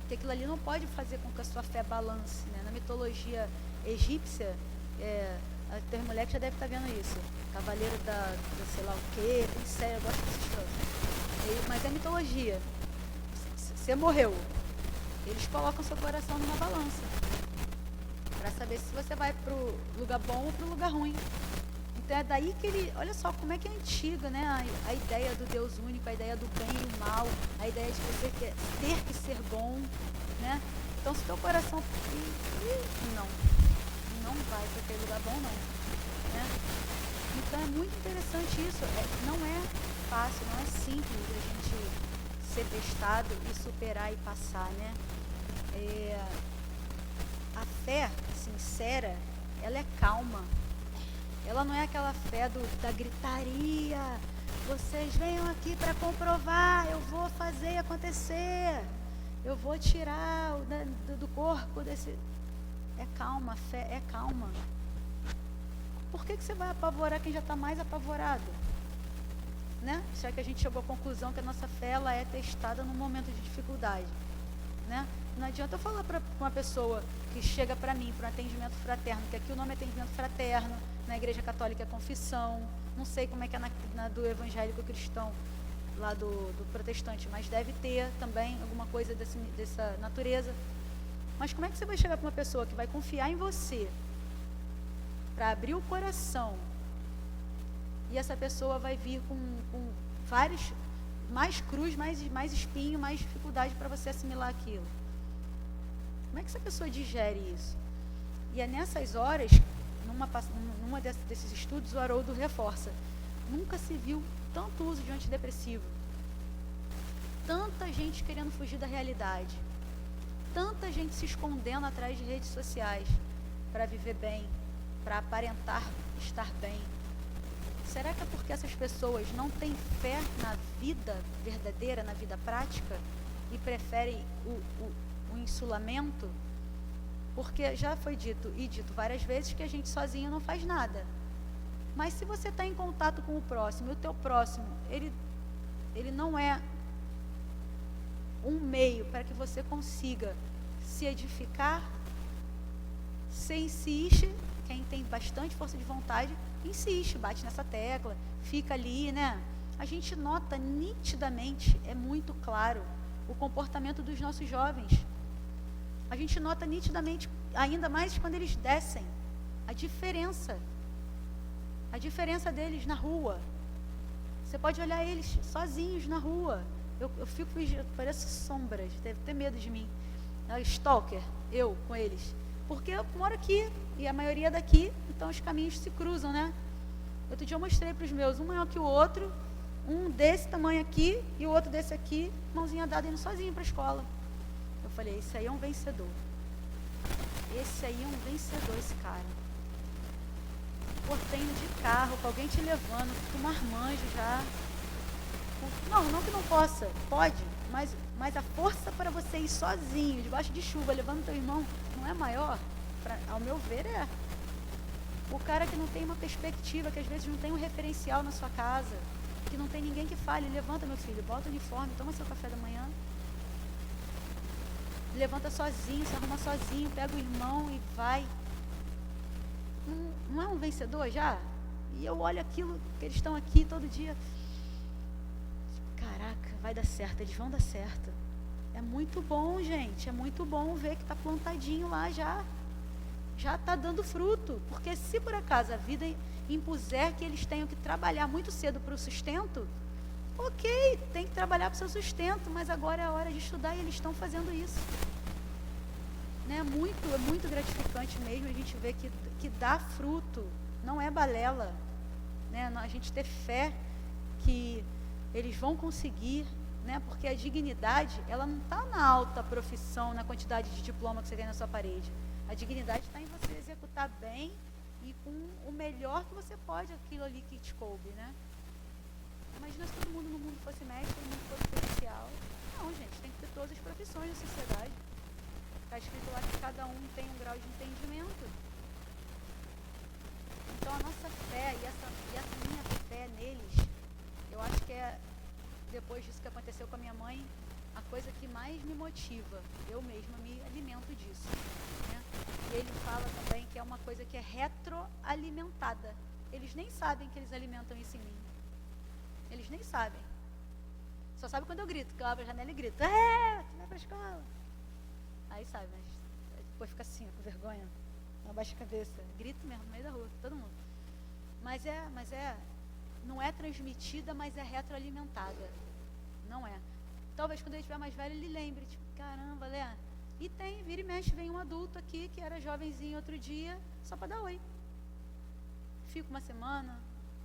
que aquilo ali não pode fazer com que a sua fé balance, né? Na mitologia egípcia, tem mulher que já deve estar vendo isso, cavaleiro da sei lá o quê, tem série, eu gosto desses filmes. Mas é mitologia, você morreu. Eles colocam seu coração numa balança para saber se você vai para o lugar bom ou para o lugar ruim. Então é daí que ele, olha só como é que é antiga, né? A ideia do Deus único, a ideia do bem e o mal, a ideia de você ter que ser bom, né? Então se teu coração não vai para aquele lugar bom não, né? Então é muito interessante isso. Não é fácil, não é simples a gente ser testado e superar e passar, né? A fé sincera, ela é calma. Ela não é aquela fé da gritaria. Vocês venham aqui para comprovar, eu vou fazer acontecer. Eu vou tirar do corpo desse... É calma, a fé é calma. Por que você vai apavorar quem já está mais apavorado? Né? Já que a gente chegou à conclusão que a nossa fé ela é testada num momento de dificuldade. Né? Não adianta eu falar para uma pessoa que chega para mim, para um atendimento fraterno, que aqui o nome é atendimento fraterno, na Igreja Católica é confissão, não sei como é que é na do evangélico cristão, lá do protestante, mas deve ter também alguma coisa dessa natureza. Mas como é que você vai chegar para uma pessoa que vai confiar em você, para abrir o coração, e essa pessoa vai vir com vários, mais cruz, mais espinho, mais dificuldade para você assimilar aquilo? Como é que essa pessoa digere isso? E é nessas horas, numa desses estudos, o Haroldo reforça: nunca se viu tanto uso de antidepressivo, tanta gente querendo fugir da realidade, tanta gente se escondendo atrás de redes sociais para viver bem, para aparentar estar bem. Será que é porque essas pessoas não têm fé na vida verdadeira, na vida prática, e preferem o insulamento? Porque já foi dito várias vezes que a gente sozinho não faz nada. Mas se você está em contato com o próximo, e o teu próximo, ele não é um meio para que você consiga se edificar, você insiste, quem tem bastante força de vontade, insiste, bate nessa tecla, fica ali, né? A gente nota nitidamente, é muito claro, o comportamento dos nossos jovens. A gente nota nitidamente, ainda mais quando eles descem, a diferença deles na rua. Você pode olhar eles sozinhos na rua. Eu fico, parece sombras, deve ter medo de mim. Stalker, eu com eles. Porque eu moro aqui, e a maioria daqui, então os caminhos se cruzam, né? Outro dia eu mostrei para os meus, um maior que o outro, um desse tamanho aqui, e o outro desse aqui, mãozinha dada, indo sozinho para a escola. Eu falei, esse aí é um vencedor. Esse aí é um vencedor, esse cara. Portenho de carro, com alguém te levando, com um marmanjo já. Não que não possa, pode, mas a força para você ir sozinho, debaixo de chuva, levando teu irmão, não é maior? Ao meu ver, é. O cara que não tem uma perspectiva, que às vezes não tem um referencial na sua casa, que não tem ninguém que fale, levanta meu filho, bota o uniforme, toma seu café da manhã. Levanta sozinho, se arruma sozinho, pega o irmão e vai. Não é um vencedor já? E eu olho aquilo, que eles estão aqui todo dia. Caraca, vai dar certo, eles vão dar certo. É muito bom, gente, é muito bom ver que está plantadinho lá já. Já está dando fruto. Porque se por acaso a vida impuser que eles tenham que trabalhar muito cedo para o sustento, ok, tem que trabalhar para o seu sustento, mas agora é a hora de estudar e eles estão fazendo isso. Né? É muito gratificante mesmo a gente ver que dá fruto, não é balela. Né? A gente ter fé que eles vão conseguir, né? Porque a dignidade, ela não está na alta profissão, na quantidade de diploma que você tem na sua parede. A dignidade está em você executar bem e com o melhor que você pode, aquilo ali que te coube, né? Imagina se todo mundo no mundo fosse médico, todo mundo fosse policial. Não, gente, tem que ter todas as profissões da sociedade. Está escrito lá que cada um tem um grau de entendimento. Então a nossa fé e essa minha fé neles, eu acho que é, depois disso que aconteceu com a minha mãe, a coisa que mais me motiva. Eu mesma me alimento disso. Né? E ele fala também que é uma coisa que é retroalimentada. Eles nem sabem que eles alimentam isso em mim. Eles nem sabem. Só sabe quando eu grito, que eu abro a janela e grito, tu vai pra escola. Aí sabe, mas depois fica assim, com vergonha, abaixa a cabeça, grito mesmo no meio da rua, todo mundo. Mas não é transmitida, mas é retroalimentada. Não é. Talvez quando ele estiver mais velho, ele lembre, tipo, caramba, Léa. E vira e mexe, vem um adulto aqui, que era jovenzinho outro dia, só para dar oi. Fica uma semana,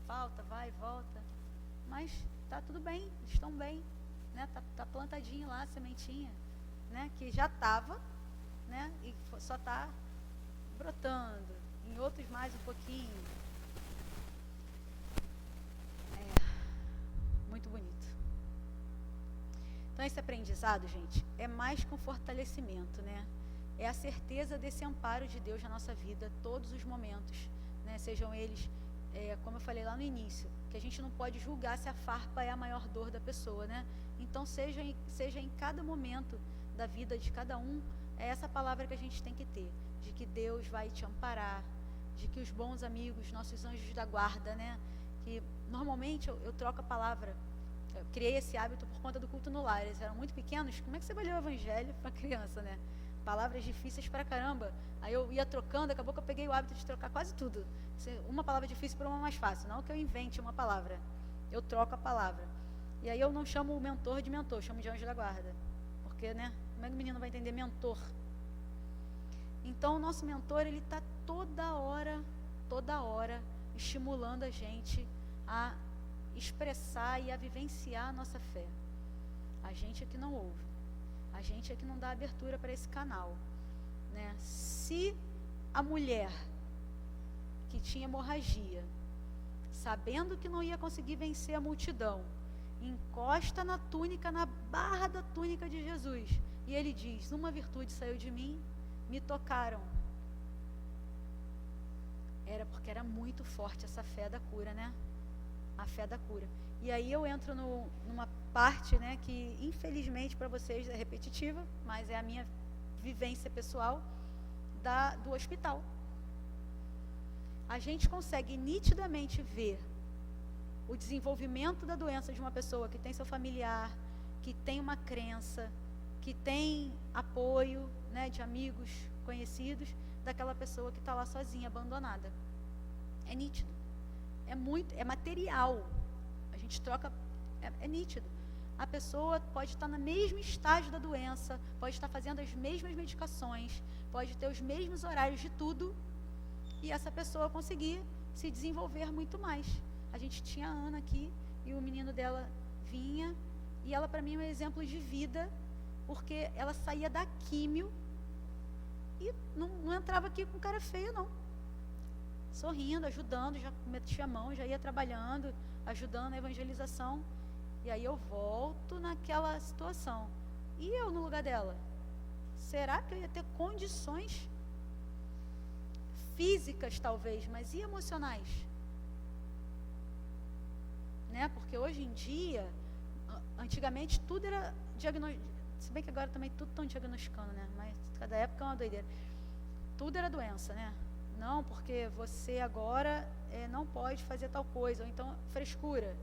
falta, vai, volta. Mas tá tudo bem, estão bem, né? Tá plantadinho lá, a sementinha, né? Que já estava, né? E só está brotando. Em outros mais um pouquinho. Muito bonito. Então esse aprendizado, gente, é mais que um fortalecimento, né? É a certeza desse amparo de Deus na nossa vida, todos os momentos, né? Sejam eles, como eu falei lá no início, que a gente não pode julgar se a farpa é a maior dor da pessoa, né? Então seja em cada momento da vida de cada um, é essa palavra que a gente tem que ter, de que Deus vai te amparar, de que os bons amigos, nossos anjos da guarda, né? Que normalmente eu troco a palavra. Eu criei esse hábito por conta do culto no lar. Eles eram muito pequenos. Como é que você vai ler o evangelho para criança, né? Palavras difíceis pra caramba. Aí eu ia trocando, acabou que eu peguei o hábito de trocar quase tudo. Uma palavra difícil por uma mais fácil. Não que eu invente uma palavra. Eu troco a palavra. E aí eu não chamo o mentor de mentor, eu chamo de anjo da guarda. Porque, né? Como é que o menino vai entender mentor? Então o nosso mentor, ele está toda hora, estimulando a gente a expressar e a vivenciar a nossa fé. A gente é que não ouve, a gente é que não dá abertura para esse canal, né? Se a mulher que tinha hemorragia, sabendo que não ia conseguir vencer a multidão, encosta na túnica, na barra da túnica de Jesus, e ele diz, uma virtude saiu de mim, me tocaram. Era porque era muito forte essa fé da cura, né? A fé da cura. E aí eu entro numa parte, né, que infelizmente para vocês é repetitiva, mas é a minha vivência pessoal do hospital. A gente consegue nitidamente ver o desenvolvimento da doença de uma pessoa que tem seu familiar, que tem uma crença, que tem apoio, né, de amigos, conhecidos, daquela pessoa que está lá sozinha, abandonada. É nítido. É material. A gente troca, é nítido. A pessoa pode estar no mesmo estágio da doença, pode estar fazendo as mesmas medicações, pode ter os mesmos horários de tudo, e essa pessoa conseguir se desenvolver muito mais. A gente tinha a Ana aqui, e o menino dela vinha, e ela para mim é um exemplo de vida, porque ela saía da químio e não entrava aqui com cara feia, não. Sorrindo, ajudando, já metia a mão, já ia trabalhando, ajudando na evangelização. E aí eu volto naquela situação. E eu no lugar dela? Será que eu ia ter condições físicas, talvez, mas e emocionais? Né? Porque hoje em dia, antigamente tudo era diagnóstico. Se bem que agora também tudo estão diagnosticando, né? Mas cada época é uma doideira. Tudo era doença, né? Não, porque você agora não pode fazer tal coisa. Ou então, frescura.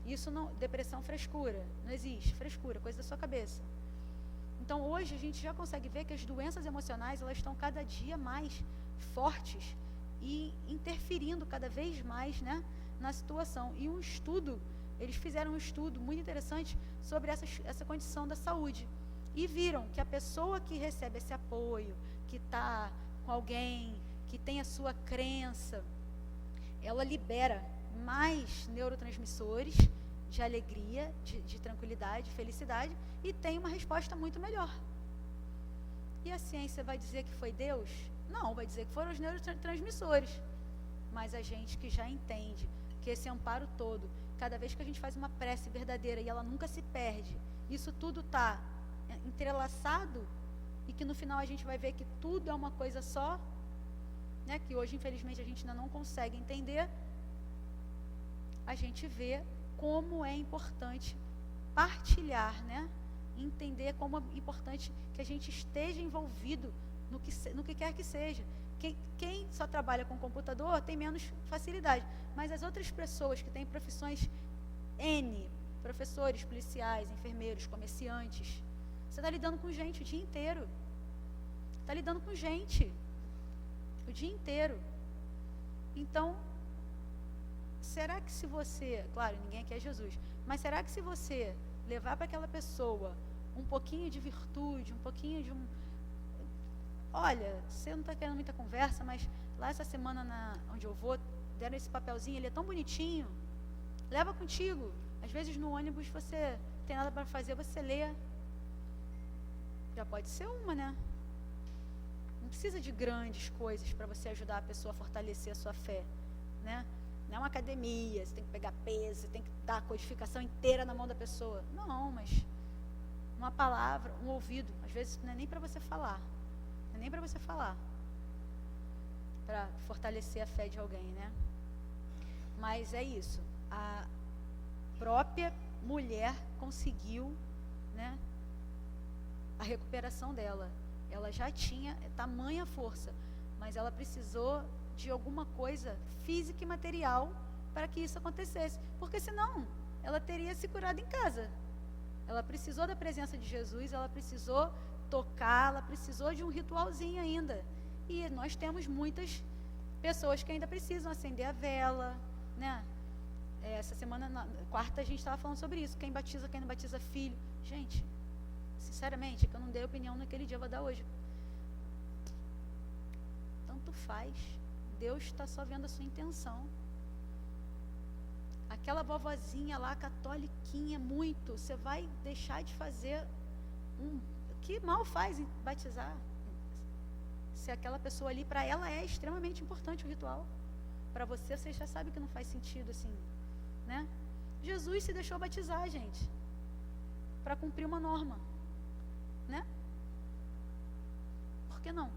Isso não, depressão, frescura. Não existe. Frescura, coisa da sua cabeça. Então, hoje a gente já consegue ver que as doenças emocionais, elas estão cada dia mais fortes e interferindo cada vez mais, né, na situação. E eles fizeram um estudo muito interessante sobre essa condição da saúde. E viram que a pessoa que recebe esse apoio, que está com alguém, que tem a sua crença, ela libera mais neurotransmissores de alegria, de tranquilidade, de felicidade, e tem uma resposta muito melhor. E a ciência vai dizer que foi Deus? Não, vai dizer que foram os neurotransmissores. Mas a gente que já entende que esse amparo todo, cada vez que a gente faz uma prece verdadeira e ela nunca se perde, isso tudo está entrelaçado, e que no final a gente vai ver que tudo é uma coisa só, né, que hoje infelizmente a gente ainda não consegue entender. A gente vê como é importante partilhar, né, entender como é importante que a gente esteja envolvido no que quer que seja. Quem só trabalha com computador tem menos facilidade, mas as outras pessoas que têm profissões N, professores, policiais, enfermeiros, comerciantes. Você está lidando com gente o dia inteiro. Está lidando com gente o dia inteiro. Então, será que se você, claro, ninguém aqui é Jesus, mas será que se você levar para aquela pessoa um pouquinho de virtude, um pouquinho de um... Olha, você não está querendo muita conversa, mas lá essa semana onde eu vou, deram esse papelzinho, ele é tão bonitinho, leva contigo. Às vezes no ônibus você tem nada para fazer, você lê. Já pode ser uma, né? Não precisa de grandes coisas para você ajudar a pessoa a fortalecer a sua fé, né? Não é uma academia, você tem que pegar peso, você tem que dar a codificação inteira na mão da pessoa. Não, mas uma palavra, um ouvido, às vezes não é nem para você falar. Não é nem para você falar. Para fortalecer a fé de alguém, né? Mas é isso. A própria mulher conseguiu, né, a recuperação dela. Ela já tinha tamanha força, mas ela precisou de alguma coisa física e material para que isso acontecesse, porque senão ela teria se curado em casa. Ela precisou da presença de Jesus, ela precisou tocar, ela precisou de um ritualzinho ainda. E nós temos muitas pessoas que ainda precisam acender a vela, né? Essa semana, quarta, a gente estava falando sobre isso. Quem não batiza filho. Gente, sinceramente, que eu não dei opinião naquele dia, eu vou dar hoje. Tanto faz. Deus está só vendo a sua intenção. Aquela vovozinha lá, catoliquinha, muito. Você vai deixar de fazer que mal faz em batizar? Se aquela pessoa ali, para ela é extremamente importante o ritual. Para você já sabe que não faz sentido assim, né? Jesus se deixou batizar, gente, para cumprir uma norma, né? Por que não?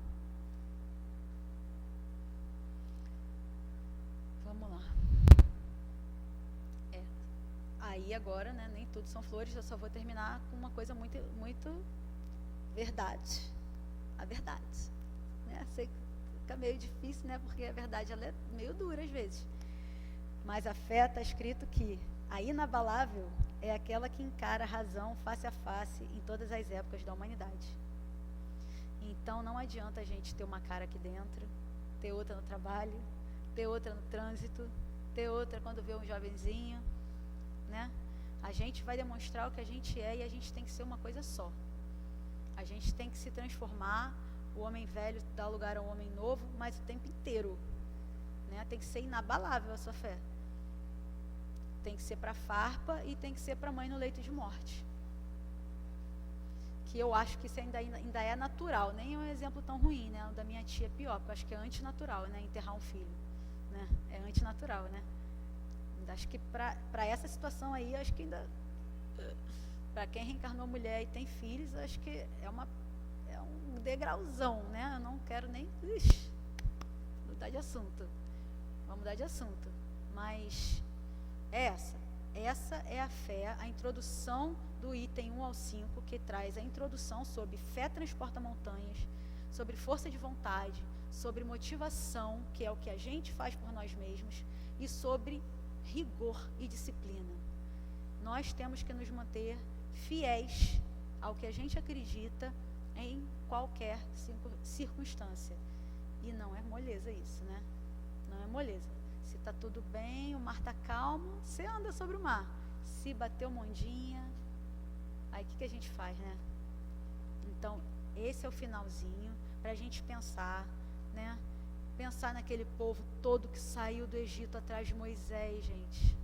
Vamos lá. Aí agora, né, nem tudo são flores, eu só vou terminar com uma coisa muito, muito verdade. A verdade, né? Sei que fica meio difícil, né? Porque a verdade ela é meio dura às vezes. Mas a fé está escrito que a inabalável é aquela que encara a razão face a face em todas as épocas da humanidade. Então não adianta a gente ter uma cara aqui dentro, ter outra no trabalho, ter outra no trânsito, ter outra quando vê um jovenzinho, né? A gente vai demonstrar o que a gente é e a gente tem que ser uma coisa só. A gente tem que se transformar. O homem velho dá lugar ao homem novo, mas o tempo inteiro, né? Tem que ser inabalável a sua fé. Tem que ser para farpa e tem que ser para mãe no leito de morte. Que eu acho que isso ainda é natural. Nem é um exemplo tão ruim, né? O da minha tia é pior, porque eu acho que é antinatural, né? Enterrar um filho, né? É antinatural, né? Acho que para essa situação aí, acho que ainda, para quem reencarnou mulher e tem filhos, acho que é um degrauzão, né? Eu não quero nem mudar de assunto. Vamos mudar de assunto. Mas essa é a fé, a introdução do item 1 ao 5, que traz a introdução sobre fé transporta montanhas, sobre força de vontade, sobre motivação, que é o que a gente faz por nós mesmos, e sobre rigor e disciplina. Nós temos que nos manter fiéis ao que a gente acredita em qualquer circunstância. E não é moleza isso, né? Não é moleza. Se está tudo bem, o mar está calmo, você anda sobre o mar. Se bateu uma ondinha, aí o que a gente faz, né? Então, esse é o finalzinho para a gente pensar, né? Pensar naquele povo todo que saiu do Egito atrás de Moisés, gente.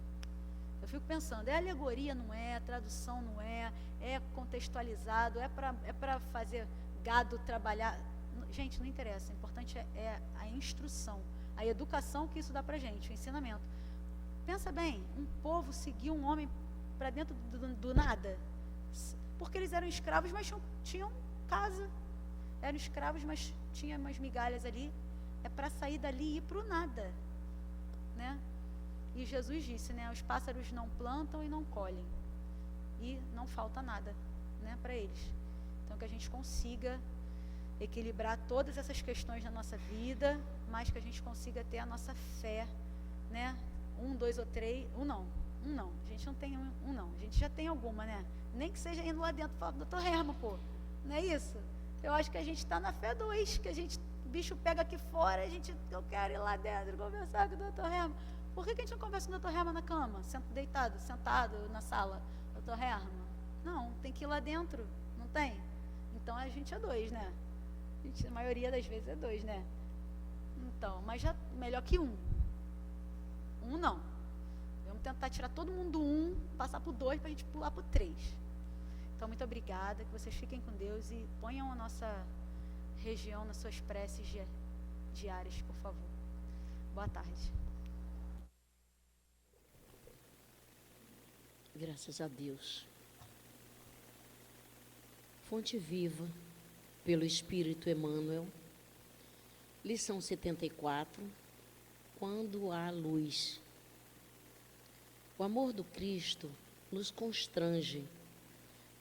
Eu fico pensando, é alegoria, não é? Tradução não é? É contextualizado? É para fazer gado trabalhar? Gente, não interessa. O importante é a instrução, a educação que isso dá para gente, o ensinamento. Pensa bem, um povo seguiu um homem para dentro do nada, porque eles eram escravos, mas tinham casa. Eram escravos, mas tinham umas migalhas ali. É para sair dali e ir para o nada, né? E Jesus disse, né? Os pássaros não plantam e não colhem, e não falta nada, né, para eles. Então que a gente consiga equilibrar todas essas questões na nossa vida, mas que a gente consiga ter a nossa fé, né? 1, 2 ou 3, não. A gente não tem um não. A gente já tem alguma, né? Nem que seja indo lá dentro e falar, doutor Herman, pô. Não é isso? Eu acho que a gente está na fé 2, que o bicho pega aqui fora, eu quero ir lá dentro conversar com o doutor Herman. Por que a gente não conversa com o doutor Herman na cama? Deitado, sentado na sala? Doutor Herman? Não, tem que ir lá dentro. Não tem? Então a gente é 2, né? A maioria das vezes é 2, né? Então, mas já melhor que 1. 1 não. Vamos tentar tirar todo mundo do 1, passar para o 2 para a gente pular para o 3. Então, muito obrigada, que vocês fiquem com Deus e ponham a nossa região nas suas preces diárias, por favor. Boa tarde. Graças a Deus. Fonte Viva, pelo Espírito Emmanuel, lição 74, quando há luz. O amor do Cristo nos constrange.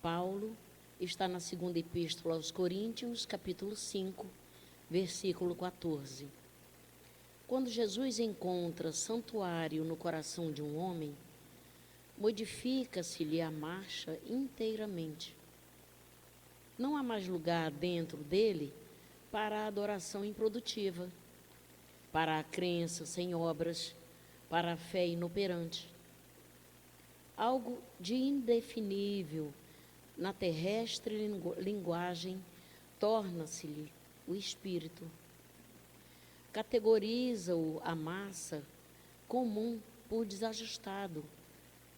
Paulo está na segunda epístola aos Coríntios, capítulo 5, versículo 14. Quando Jesus encontra santuário no coração de um homem, modifica-se-lhe a marcha inteiramente. Não há mais lugar dentro dele para a adoração improdutiva, para a crença sem obras, para a fé inoperante. Algo de indefinível na terrestre linguagem torna-se-lhe o espírito. Categoriza-o a massa comum por desajustado.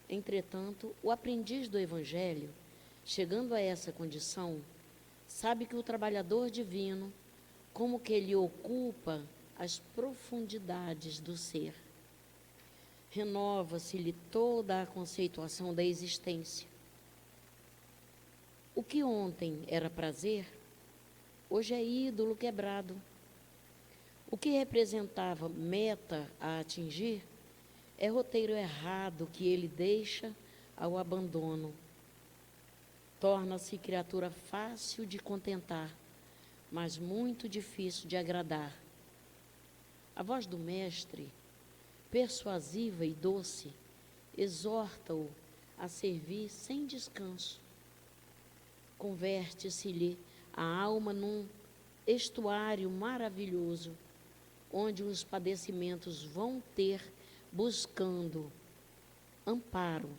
Entretanto, o aprendiz do Evangelho, chegando a essa condição, sabe que o trabalhador divino, como que ele ocupa as profundidades do ser. Renova-se-lhe toda a conceituação da existência. O que ontem era prazer, hoje é ídolo quebrado. O que representava meta a atingir, é roteiro errado que ele deixa ao abandono. Torna-se criatura fácil de contentar, mas muito difícil de agradar. A voz do Mestre, persuasiva e doce, exorta-o a servir sem descanso. Converte-se-lhe a alma num estuário maravilhoso, onde os padecimentos vão ter buscando amparo,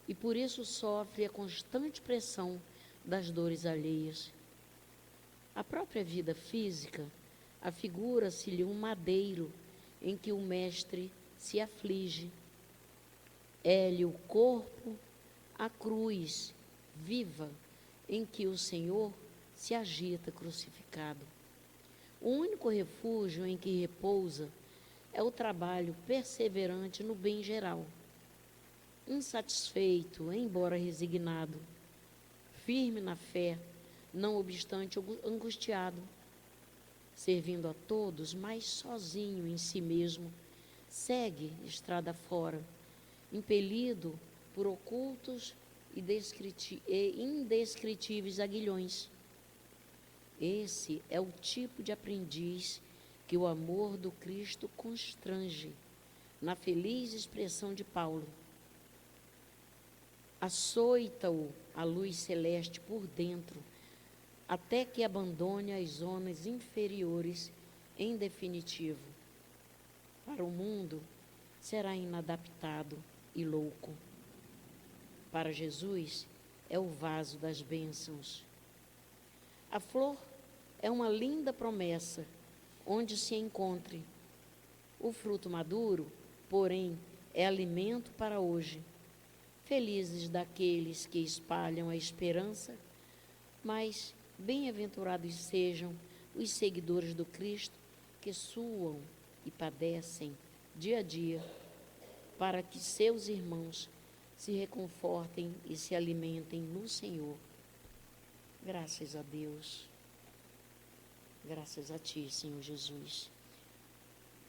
e por isso sofre a constante pressão das dores alheias. A própria vida física afigura-se-lhe um madeiro em que o Mestre se aflige. É-lhe o corpo a cruz viva em que o Senhor se agita crucificado. O único refúgio em que repousa é o trabalho perseverante no bem geral. Insatisfeito, embora resignado, firme na fé, não obstante angustiado, servindo a todos, mas sozinho em si mesmo, segue estrada fora, impelido por ocultos e indescritíveis aguilhões. Esse é o tipo de aprendiz que o amor do Cristo constrange, na feliz expressão de Paulo. Açoita-o a luz celeste por dentro, até que abandone as zonas inferiores em definitivo. Para o mundo, será inadaptado e louco. Para Jesus, é o vaso das bênçãos. A flor é uma linda promessa, onde se encontre. O fruto maduro, porém, é alimento para hoje. Felizes daqueles que espalham a esperança, mas bem-aventurados sejam os seguidores do Cristo que suam e padecem dia a dia, para que seus irmãos se reconfortem e se alimentem no Senhor. Graças a Deus. Graças a Ti, Senhor Jesus.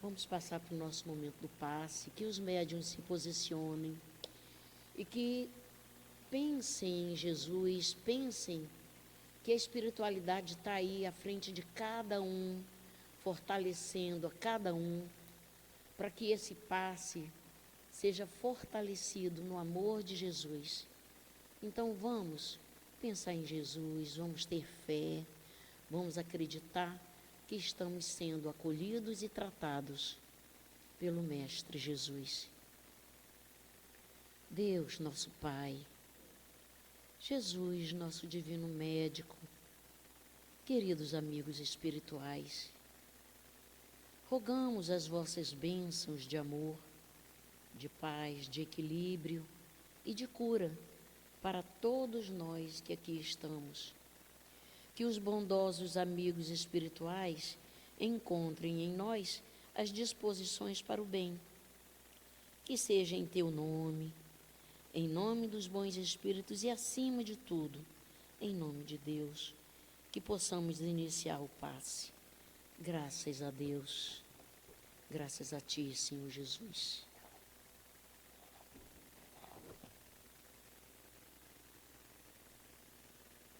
Vamos passar para o nosso momento do passe, que os médiuns se posicionem e que pensem em Jesus, pensem que a espiritualidade está aí à frente de cada um, fortalecendo a cada um, para que esse passe seja fortalecido no amor de Jesus. Então vamos pensar em Jesus, vamos ter fé, vamos acreditar que estamos sendo acolhidos e tratados pelo Mestre Jesus. Deus, nosso Pai, Jesus, nosso divino médico, queridos amigos espirituais, rogamos as vossas bênçãos de amor, de paz, de equilíbrio e de cura para todos nós que aqui estamos. Que os bondosos amigos espirituais encontrem em nós as disposições para o bem. Que seja em teu nome, em nome dos bons espíritos e, acima de tudo, em nome de Deus, que possamos iniciar o passe. Graças a Deus, graças a Ti, Senhor Jesus.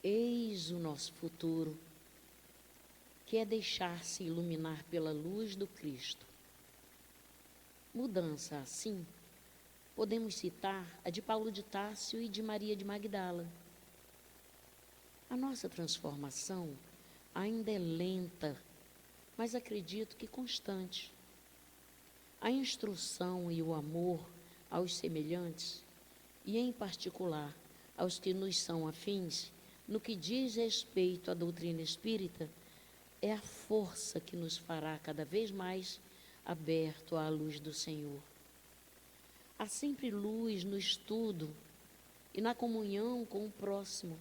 Eis o nosso futuro, que é deixar-se iluminar pela luz do Cristo. Mudança assim, podemos citar a de Paulo de Társio e de Maria de Magdala. A nossa transformação ainda é lenta, mas acredito que constante. A instrução e o amor aos semelhantes, e em particular aos que nos são afins, no que diz respeito à doutrina espírita, é a força que nos fará cada vez mais aberto à luz do Senhor. Há sempre luz no estudo e na comunhão com o próximo,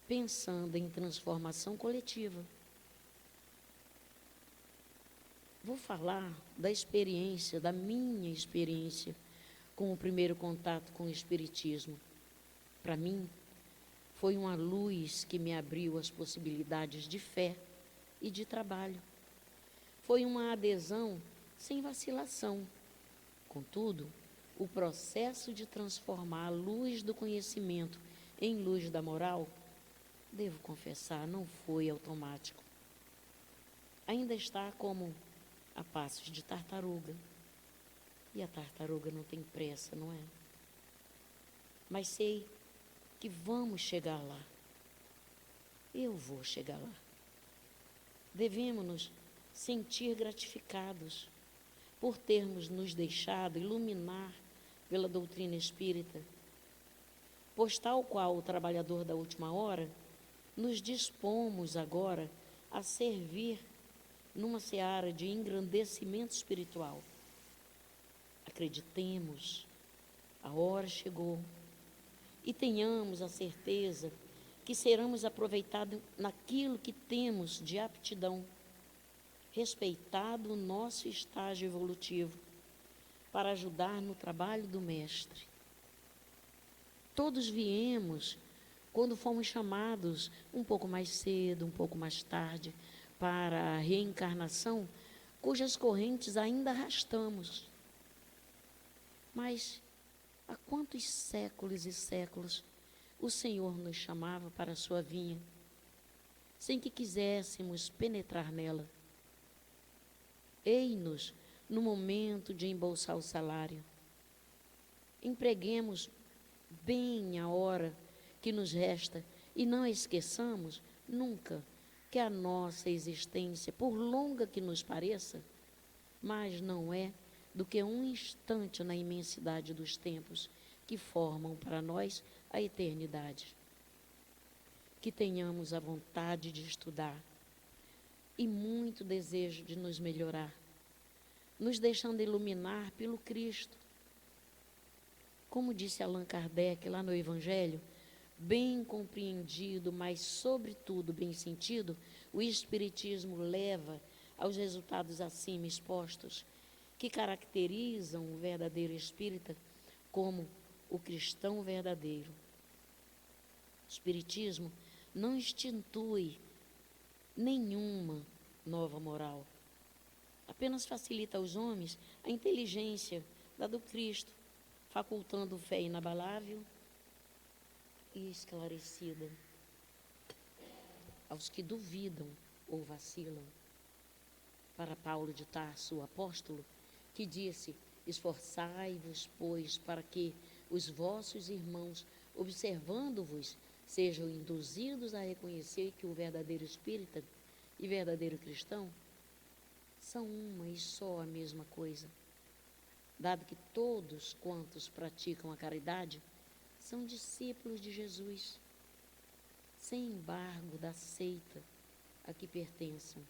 pensando em transformação coletiva. Vou falar da experiência, da minha experiência com o primeiro contato com o Espiritismo. Para mim, foi uma luz que me abriu as possibilidades de fé e de trabalho. Foi uma adesão sem vacilação. Contudo, o processo de transformar a luz do conhecimento em luz da moral, devo confessar, não foi automático. Ainda está como a passos de tartaruga. E a tartaruga não tem pressa, não é? Mas sei que vamos chegar lá. Eu vou chegar lá. Devemos nos sentir gratificados por termos nos deixado iluminar pela doutrina espírita, pois tal qual o trabalhador da última hora, nos dispomos agora a servir numa seara de engrandecimento espiritual. Acreditemos, a hora chegou, e tenhamos a certeza que seremos aproveitados naquilo que temos de aptidão, respeitado o nosso estágio evolutivo, para ajudar no trabalho do Mestre. Todos viemos quando fomos chamados um pouco mais cedo, um pouco mais tarde, para a reencarnação, cujas correntes ainda arrastamos. Mas há quantos séculos e séculos o Senhor nos chamava para a sua vinha, sem que quiséssemos penetrar nela? Ei-nos no momento de embolsar o salário. Empreguemos bem a hora que nos resta e não esqueçamos nunca que a nossa existência, por longa que nos pareça, mas não é do que um instante na imensidade dos tempos que formam para nós a eternidade. Que tenhamos a vontade de estudar e muito desejo de nos melhorar, nos deixando iluminar pelo Cristo. Como disse Allan Kardec lá no Evangelho, bem compreendido, mas sobretudo bem sentido, o Espiritismo leva aos resultados acima expostos, que caracterizam o verdadeiro espírita como o cristão verdadeiro. O Espiritismo não institui nenhuma nova moral, apenas facilita aos homens a inteligência da do Cristo, facultando fé inabalável e esclarecida aos que duvidam ou vacilam. Para Paulo de Tarso, o apóstolo, que disse Esforçai-vos, pois, para que os vossos irmãos, observando-vos, sejam induzidos a reconhecer que o verdadeiro espírita e verdadeiro cristão são uma e só a mesma coisa, dado que todos quantos praticam a caridade são discípulos de Jesus, sem embargo da seita a que pertençam.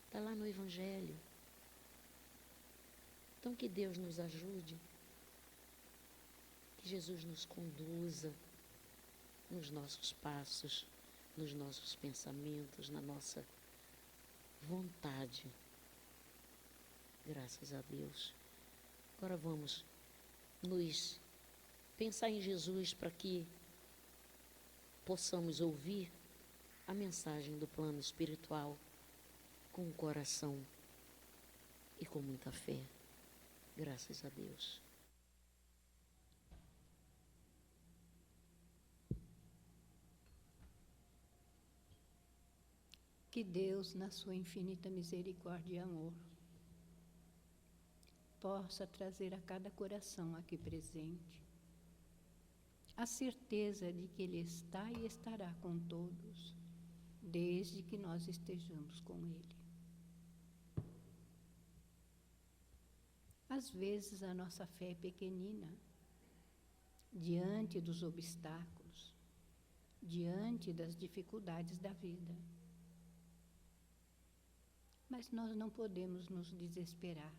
Está lá no Evangelho. Então, que Deus nos ajude, que Jesus nos conduza nos nossos passos, nos nossos pensamentos, na nossa vontade. Graças a Deus. Agora vamos nos pensar em Jesus para que possamos ouvir a mensagem do plano espiritual com o coração e com muita fé. Graças a Deus. Que Deus, na sua infinita misericórdia e amor, possa trazer a cada coração aqui presente a certeza de que Ele está e estará com todos, desde que nós estejamos com Ele. Às vezes a nossa fé é pequenina, diante dos obstáculos, diante das dificuldades da vida. Mas nós não podemos nos desesperar.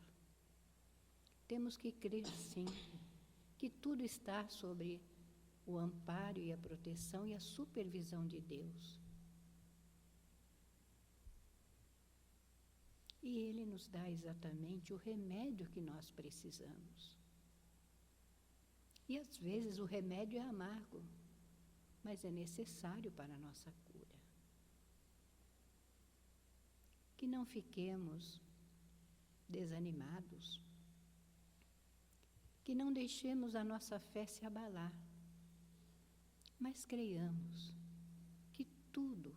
Temos que crer, sim, que tudo está sobre o amparo e a proteção e a supervisão de Deus. E Ele nos dá exatamente o remédio que nós precisamos. E às vezes o remédio é amargo, mas é necessário para a nossa cura. Que não fiquemos desanimados, que não deixemos a nossa fé se abalar, mas creiamos que tudo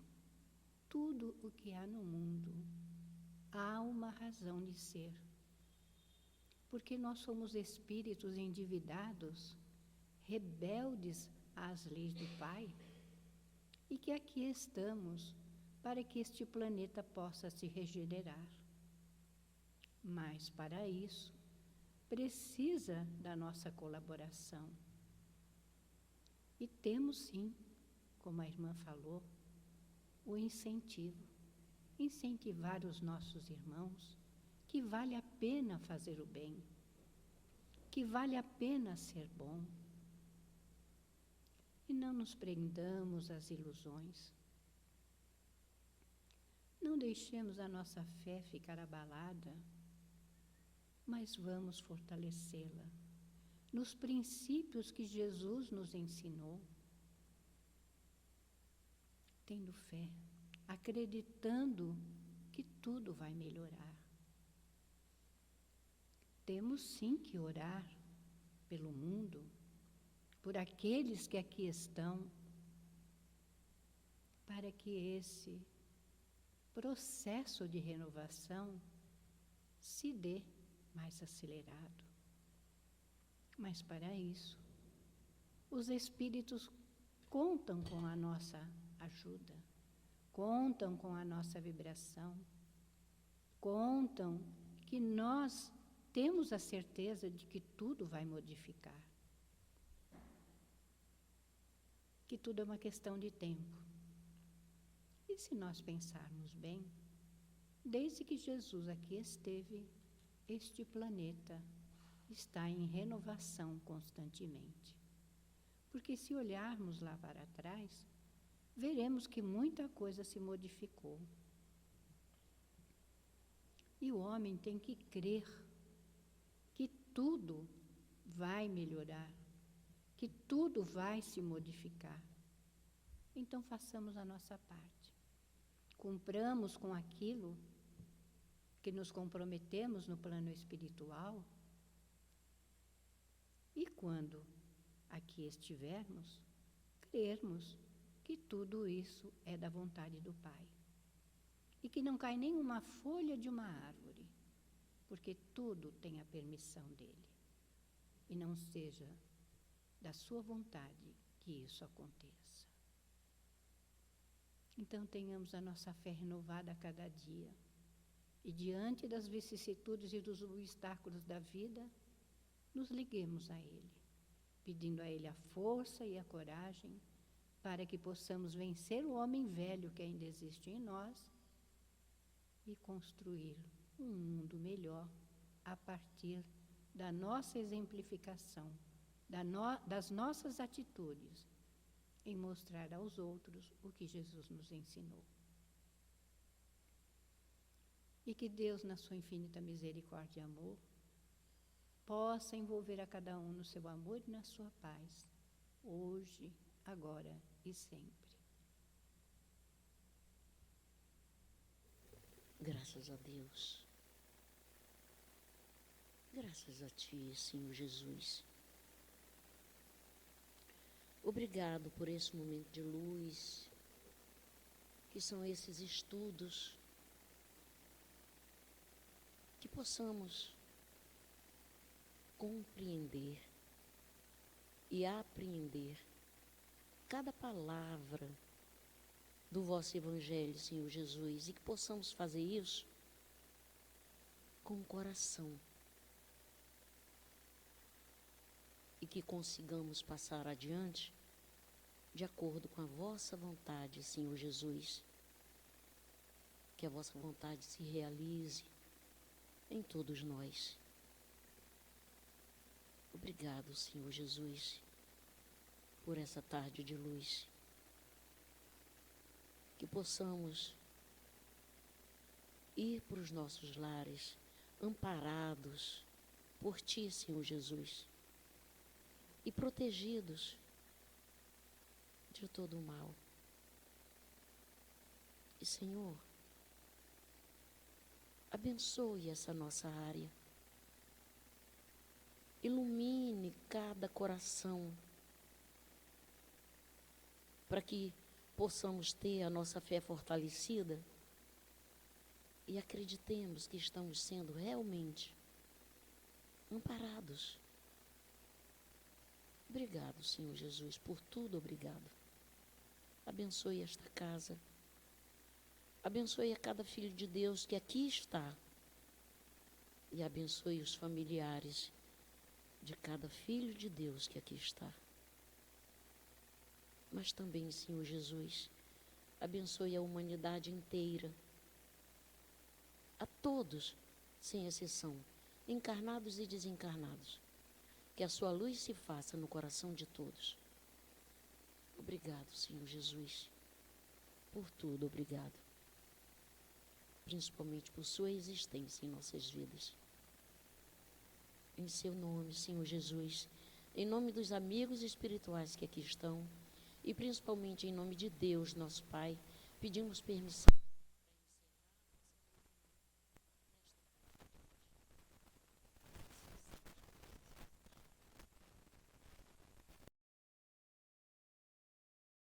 o que há no mundo há uma razão de ser, porque nós somos espíritos endividados, rebeldes às leis do Pai, e que aqui estamos para que este planeta possa se regenerar. Mas, para isso, precisa da nossa colaboração. E temos, sim, como a irmã falou, o incentivo. Incentivar os nossos irmãos que vale a pena fazer o bem, que vale a pena ser bom. E não nos prendamos às ilusões. Não deixemos a nossa fé ficar abalada, mas vamos fortalecê-la nos princípios que Jesus nos ensinou, tendo fé, acreditando que tudo vai melhorar. Temos sim que orar pelo mundo, por aqueles que aqui estão, para que esse processo de renovação se dê mais acelerado. Mas para isso, os espíritos contam com a nossa ajuda, contam com a nossa vibração, contam que nós temos a certeza de que tudo vai modificar, que tudo é uma questão de tempo. E se nós pensarmos bem, desde que Jesus aqui esteve, este planeta está em renovação constantemente. Porque se olharmos lá para trás, veremos que muita coisa se modificou. E o homem tem que crer que tudo vai melhorar, que tudo vai se modificar. Então façamos a nossa parte. Cumpramos com aquilo que nos comprometemos no plano espiritual. E quando aqui estivermos, crermos que tudo isso é da vontade do Pai. E que não cai nenhuma folha de uma árvore porque tudo tem a permissão dele. E não seja da sua vontade que isso aconteça. Então tenhamos a nossa fé renovada a cada dia. E diante das vicissitudes e dos obstáculos da vida, nos liguemos a Ele, pedindo a Ele a força e a coragem para que possamos vencer o homem velho que ainda existe em nós e construir um mundo melhor a partir da nossa exemplificação, das nossas atitudes em mostrar aos outros o que Jesus nos ensinou. E que Deus, na sua infinita misericórdia e amor, possa envolver a cada um no seu amor e na sua paz, hoje, agora e sempre. Graças a Deus. Graças a Ti, Senhor Jesus. Obrigado por esse momento de luz, que são esses estudos, que possamos compreender e apreender cada palavra do vosso Evangelho, Senhor Jesus, e que possamos fazer isso com o coração e que consigamos passar adiante de acordo com a vossa vontade, Senhor Jesus. Que a vossa vontade se realize em todos nós. Obrigado, Senhor Jesus, por essa tarde de luz. Que possamos ir para os nossos lares amparados por Ti, Senhor Jesus, e protegidos de todo o mal. E, Senhor, abençoe essa nossa área. Ilumine cada coração para que possamos ter a nossa fé fortalecida e acreditemos que estamos sendo realmente amparados. Obrigado, Senhor Jesus, por tudo, obrigado. Abençoe esta casa. Abençoe a cada filho de Deus que aqui está. E abençoe os familiares de cada filho de Deus que aqui está. Mas também, Senhor Jesus, abençoe a humanidade inteira. A todos, sem exceção, encarnados e desencarnados. Que a sua luz se faça no coração de todos. Obrigado, Senhor Jesus, por tudo, obrigado. Principalmente por sua existência em nossas vidas. Em seu nome, Senhor Jesus, em nome dos amigos espirituais que aqui estão, e principalmente em nome de Deus, nosso Pai, pedimos permissão